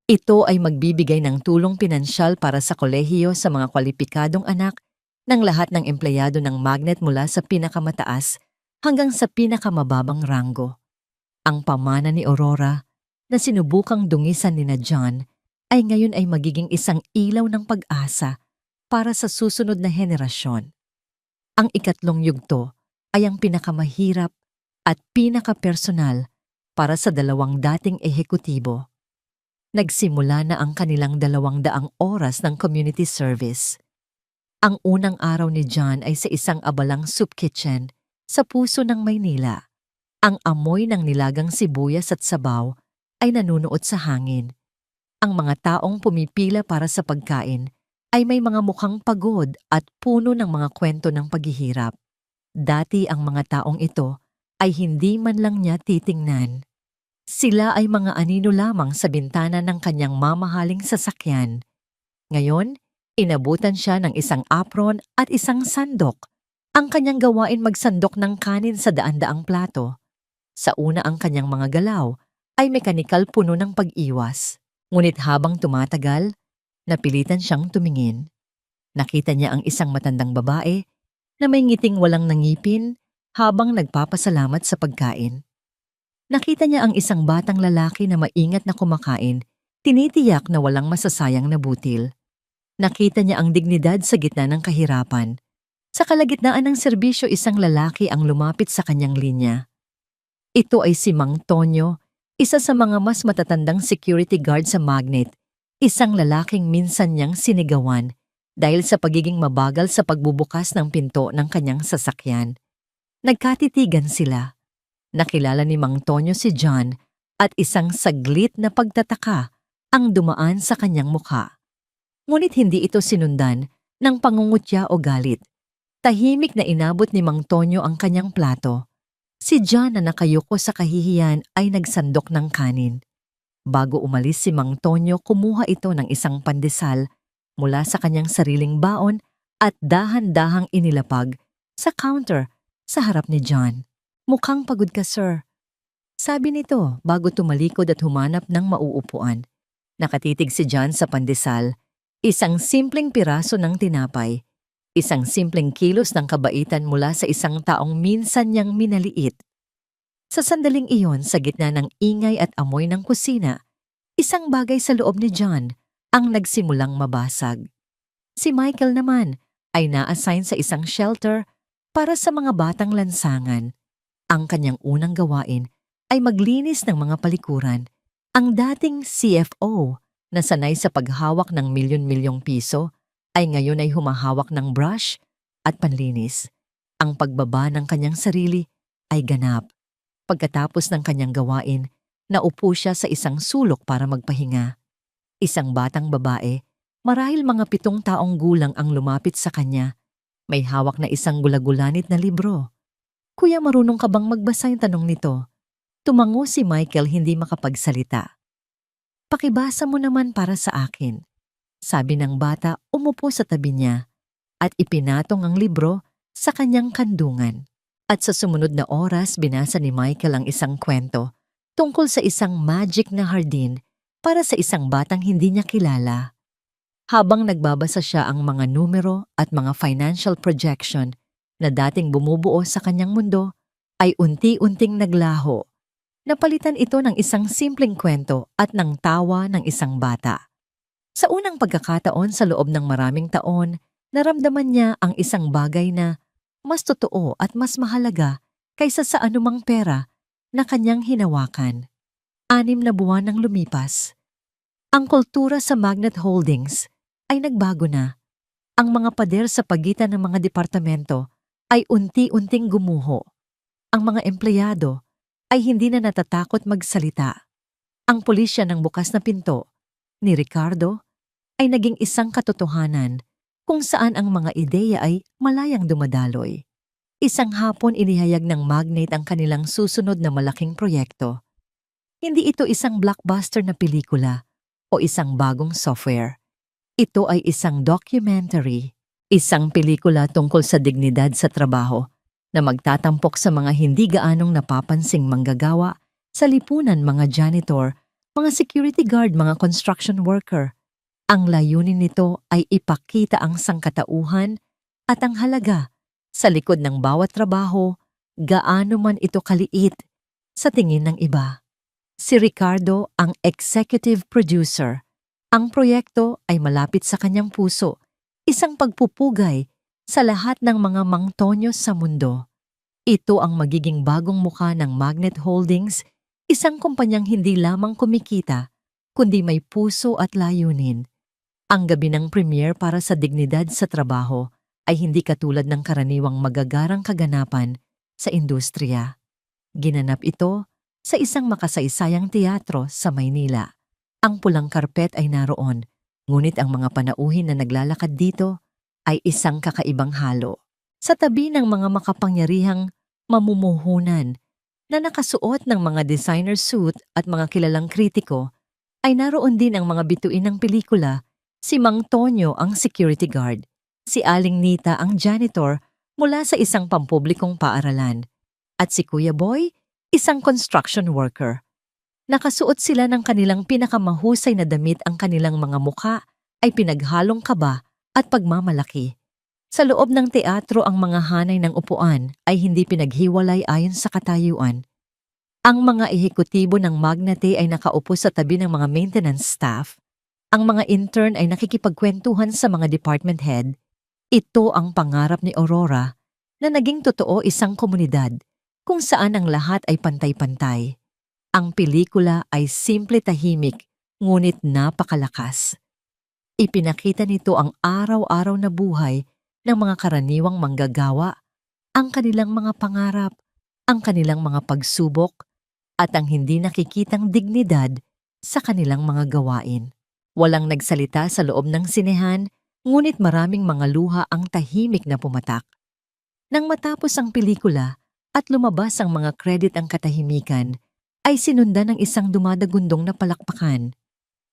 Ito ay magbibigay ng tulong pinansyal para sa kolehiyo sa mga kwalipikadong anak ng lahat ng empleyado ng Magnet mula sa pinakamataas hanggang sa pinakamababang ranggo. Ang pamana ni Aurora na sinubukang dungisan ni John ay ngayon ay magiging isang ilaw ng pag-asa para sa susunod na henerasyon. Ang ikatlong yugto ay ang pinakamahirap at pinakapersonal para sa dalawang dating ehekutibo. Nagsimula na ang kanilang 200 oras ng community service. Ang unang araw ni John ay sa isang abalang soup kitchen sa puso ng Maynila. Ang amoy ng nilagang sibuyas at sabaw ay nanunuot sa hangin. Ang mga taong pumipila para sa pagkain ay may mga mukhang pagod at puno ng mga kwento ng paghihirap. Dati ang mga taong ito ay hindi man lang niya titingnan. Sila ay mga anino lamang sa bintana ng kanyang mamahaling sasakyan. Ngayon, inabutan siya ng isang apron at isang sandok. Ang kanyang gawain magsandok ng kanin sa daan-daang plato. Sa una ang kanyang mga galaw ay mekanikal puno ng pag-iwas. Ngunit habang tumatagal, napilitan siyang tumingin. Nakita niya ang isang matandang babae na may ngiting walang nangipin habang nagpapasalamat sa pagkain. Nakita niya ang isang batang lalaki na maingat na kumakain, tinitiyak na walang masasayang na butil. Nakita niya ang dignidad sa gitna ng kahirapan. Sa kalagitnaan ng serbisyo, isang lalaki ang lumapit sa kanyang linya. Ito ay si Mang Tonyo, isa sa mga mas matatandang security guard sa Magnet, isang lalaking minsan niyang sinigawan dahil sa pagiging mabagal sa pagbubukas ng pinto ng kanyang sasakyan. Nagkatitigan sila. Nakilala ni Mang Tonyo si John at isang saglit na pagtataka ang dumaan sa kanyang mukha. Ngunit hindi ito sinundan ng pangungutya o galit. Tahimik na inabot ni Mang Tonyo ang kanyang plato. Si John na nakayuko sa kahihiyan ay nagsandok ng kanin. Bago umalis si Mang Tonyo, kumuha ito ng isang pandesal mula sa kanyang sariling baon at dahan-dahang inilapag sa counter sa harap ni John. "Mukhang pagod ka, sir," sabi nito bago tumalikod at humanap ng mauupuan. Nakatitig si John sa pandesal, isang simpleng piraso ng tinapay. Isang simpleng kilos ng kabaitan mula sa isang taong minsan niyang minaliit. Sa sandaling iyon, sa gitna ng ingay at amoy ng kusina, isang bagay sa loob ni John ang nagsimulang mabasag. Si Michael naman ay na-assign sa isang shelter para sa mga batang lansangan. Ang kanyang unang gawain ay maglinis ng mga palikuran. Ang dating CFO na sanay sa paghawak ng milyon-milyong piso ay ngayon ay humahawak ng brush at panlinis. Ang pagbaba ng kanyang sarili ay ganap. Pagkatapos ng kanyang gawain, naupo siya sa isang sulok para magpahinga. Isang batang babae, marahil mga 7 taong gulang ang lumapit sa kanya. May hawak na isang gulagulanit na libro. "Kuya, marunong ka bang magbasa?" yung tanong nito. Tumango si Michael, hindi makapagsalita. Pakibasa mo naman para sa akin. Sabi ng bata umupo sa tabi niya at ipinatong ang libro sa kanyang kandungan. At sa sumunod na oras binasa ni Michael ang isang kwento tungkol sa isang magic na hardin para sa isang batang hindi niya kilala. Habang nagbabasa siya ang mga numero at mga financial projection na dating bumubuo sa kanyang mundo, ay unti-unting naglaho. Napalitan ito ng isang simpleng kwento at ng tawa ng isang bata. Sa unang pagkakataon sa loob ng maraming taon, naramdaman niya ang isang bagay na mas totoo at mas mahalaga kaysa sa anumang pera na kanyang hinawakan. 6 na buwan nang lumipas. Ang kultura sa Magnet Holdings ay nagbago na. Ang mga pader sa pagitan ng mga departamento ay unti-unting gumuho. Ang mga empleyado ay hindi na natatakot magsalita. Ang pulisya ng bukas na pinto ni Ricardo ay naging isang katotohanan kung saan ang mga ideya ay malayang dumadaloy. Isang hapon inihayag ng Magnate ang kanilang susunod na malaking proyekto. Hindi ito isang blockbuster na pelikula o isang bagong software. Ito ay isang documentary, isang pelikula tungkol sa dignidad sa trabaho na magtatampok sa mga hindi gaanong napapansing manggagawa sa lipunan, mga janitor, mga security guard, mga construction worker. Ang layunin nito ay ipakita ang sangkatauhan at ang halaga sa likod ng bawat trabaho, gaano man ito kaliit sa tingin ng iba. Si Ricardo ang executive producer. Ang proyekto ay malapit sa kanyang puso, isang pagpupugay sa lahat ng mga mangtonyo sa mundo. Ito ang magiging bagong mukha ng Magnet Holdings, isang kumpanyang hindi lamang kumikita, kundi may puso at layunin. Ang gabi ng premiere para sa dignidad sa trabaho ay hindi katulad ng karaniwang magagarang kaganapan sa industriya. Ginanap ito sa isang makasaysayang teatro sa Maynila. Ang pulang karpet ay naroon, ngunit ang mga panauhin na naglalakad dito ay isang kakaibang halo. Sa tabi ng mga makapangyarihang mamumuhunan na nakasuot ng mga designer suit at mga kilalang kritiko, ay naroon din ang mga bituin ng pelikula. Si Mang Tonyo ang security guard, si Aling Nita ang janitor mula sa isang pampublikong paaralan, at si Kuya Boy, isang construction worker. Nakasuot sila ng kanilang pinakamahusay na damit, ang kanilang mga mukha ay pinaghalong kaba at pagmamalaki. Sa loob ng teatro ang mga hanay ng upuan ay hindi pinaghiwalay ayon sa katayuan. Ang mga ehekutibo ng Magnate ay nakaupo sa tabi ng mga maintenance staff. Ang mga intern ay nakikipagkwentuhan sa mga department head. Ito ang pangarap ni Aurora na naging totoo, isang komunidad kung saan ang lahat ay pantay-pantay. Ang pelikula ay simple, tahimik, ngunit napakalakas. Ipinakita nito ang araw-araw na buhay ng mga karaniwang manggagawa, ang kanilang mga pangarap, ang kanilang mga pagsubok, at ang hindi nakikitang dignidad sa kanilang mga gawain. Walang nagsalita sa loob ng sinehan, ngunit maraming mga luha ang tahimik na pumatak. Nang matapos ang pelikula at lumabas ang mga credit, ang katahimikan ay sinundan ng isang dumadagundong na palakpakan.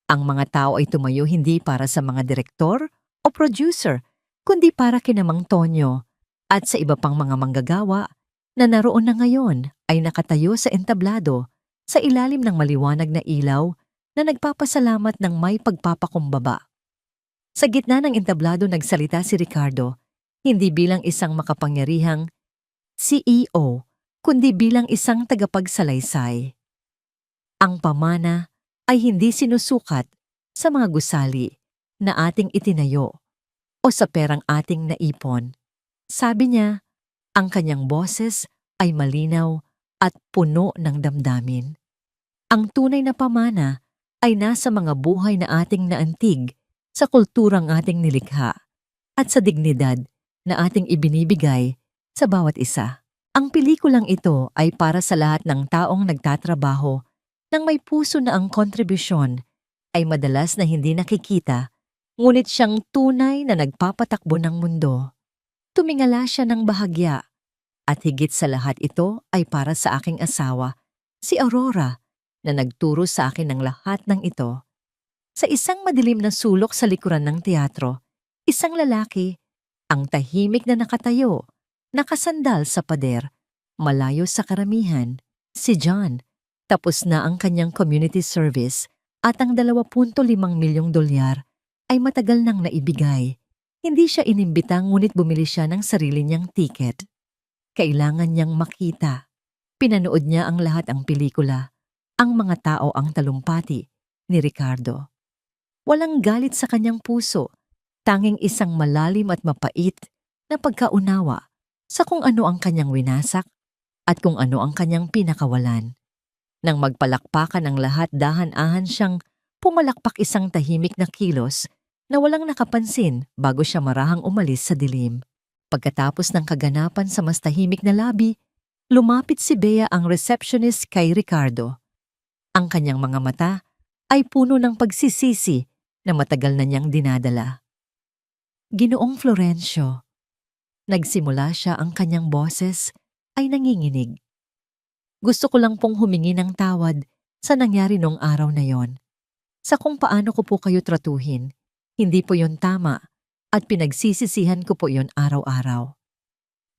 Ang mga tao ay tumayo hindi para sa mga direktor o producer, kundi para kina Mang Tonyo at sa iba pang mga manggagawa na naroon na ngayon ay nakatayo sa entablado sa ilalim ng maliwanag na ilaw na nagpapasalamat ng may pagpapakumbaba. Sa gitna ng entablado nagsalita si Ricardo, hindi bilang isang makapangyarihang CEO, kundi bilang isang tagapagsalaysay. Ang pamana ay hindi sinusukat sa mga gusali na ating itinayo o sa perang ating naipon. Sabi niya, ang kanyang boses ay malinaw at puno ng damdamin. Ang tunay na pamana ay nasa mga buhay na ating naantig, sa kulturang ating nilikha, at sa dignidad na ating ibinibigay sa bawat isa. Ang pelikulang ito ay para sa lahat ng taong nagtatrabaho nang may puso na ang kontribusyon ay madalas na hindi nakikita, ngunit siyang tunay na nagpapatakbo ng mundo. Tumingala siya ng bahagya, at higit sa lahat ito ay para sa aking asawa, si Aurora, na nagturo sa akin ng lahat ng ito. Sa isang madilim na sulok sa likuran ng teatro, isang lalaki, ang tahimik na nakatayo, nakasandal sa pader, malayo sa karamihan, si John. Tapos na ang kanyang community service at ang 2.5 milyong dolyar ay matagal nang naibigay. Hindi siya inimbita ngunit bumili siya ng sarili niyang tiket. Kailangan niyang makita. Pinanood niya ang lahat ang pelikula, ang mga tao ang talumpati ni Ricardo. Walang galit sa kanyang puso, tanging isang malalim at mapait na pagkaunawa sa kung ano ang kanyang winasak at kung ano ang kanyang pinakawalan. Nang magpalakpakan ang lahat, dahan-ahan siyang pumalakpak isang tahimik na kilos na walang nakapansin bago siya marahang umalis sa dilim. Pagkatapos ng kaganapan sa mas tahimik na labi, lumapit si Bea, ang receptionist, kay Ricardo. Ang kanyang mga mata ay puno ng pagsisisi na matagal na niyang dinadala. Ginoong Florencio, nagsimula siya, ang kanyang boses ay nanginginig. Gusto ko lang pong humingi ng tawad sa nangyari noong araw na yon. Sa kung paano ko po kayo tratuhin, hindi po yon tama at pinagsisisihan ko po yon araw-araw.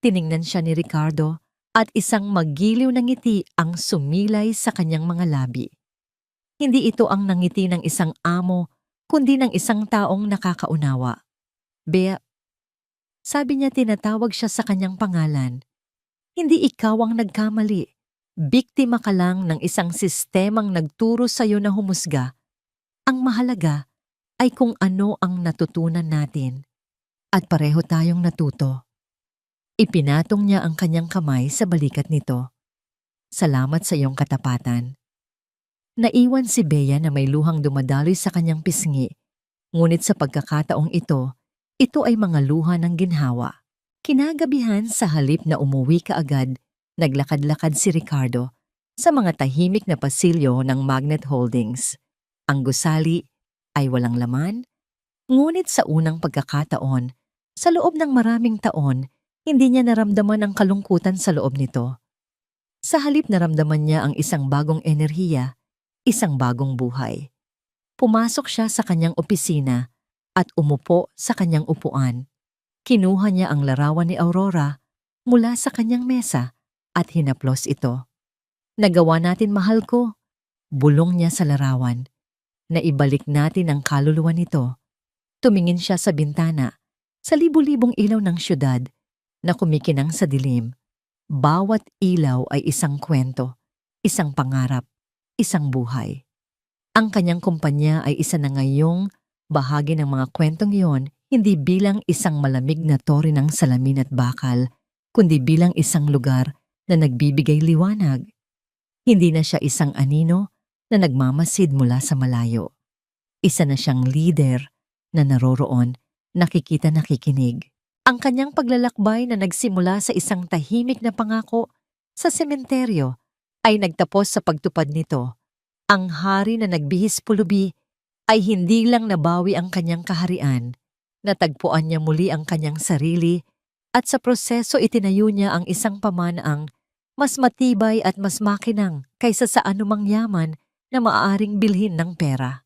Tiningnan siya ni Ricardo at isang magiliw na ngiti ang sumilay sa kanyang mga labi. Hindi ito ang nangiti ng isang amo, kundi ng isang taong nakakaunawa. Bea, sabi niya, tinatawag siya sa kanyang pangalan. Hindi ikaw ang nagkamali. Biktima ka lang ng isang sistemang nagturo sa iyo na humusga. Ang mahalaga ay kung ano ang natutunan natin. At pareho tayong natuto. Ipinatong niya ang kanyang kamay sa balikat nito. Salamat sa iyong katapatan. Naiwan si Bea na may luhang dumadaloy sa kanyang pisngi. Ngunit sa pagkakataong ito ay mga luha ng ginhawa. Kinagabihan, sa halip na umuwi kaagad, naglakad-lakad si Ricardo sa mga tahimik na pasilyo ng Magnet Holdings. Ang gusali ay walang laman, ngunit sa unang pagkakataon, sa loob ng maraming taon, hindi niya naramdaman ang kalungkutan sa loob nito. Sa halip, naramdaman niya ang isang bagong enerhiya, isang bagong buhay. Pumasok siya sa kanyang opisina at umupo sa kanyang upuan. Kinuha niya ang larawan ni Aurora mula sa kanyang mesa at hinaplos ito. Nagawa natin, mahal ko, bulong niya sa larawan. Naibalik natin ang kaluluwa nito. Tumingin siya sa bintana, sa libu-libong ilaw ng syudad na kumikinang sa dilim. Bawat ilaw ay isang kwento, isang pangarap, isang buhay. Ang kanyang kumpanya ay isa na ngayong bahagi ng mga kwentong iyon, hindi bilang isang malamig na tore ng salamin at bakal, kundi bilang isang lugar na nagbibigay liwanag. Hindi na siya isang anino na nagmamasid mula sa malayo. Isa na siyang leader na naroroon, nakikita, nakikinig. Ang kanyang paglalakbay na nagsimula sa isang tahimik na pangako sa sementeryo ay nagtapos sa pagtupad nito. Ang hari na nagbihis pulubi ay hindi lang nabawi ang kanyang kaharian, natagpuan niya muli ang kanyang sarili at sa proseso itinayo niya ang isang pamanaang mas matibay at mas makinang kaysa sa anumang yaman na maaaring bilhin ng pera.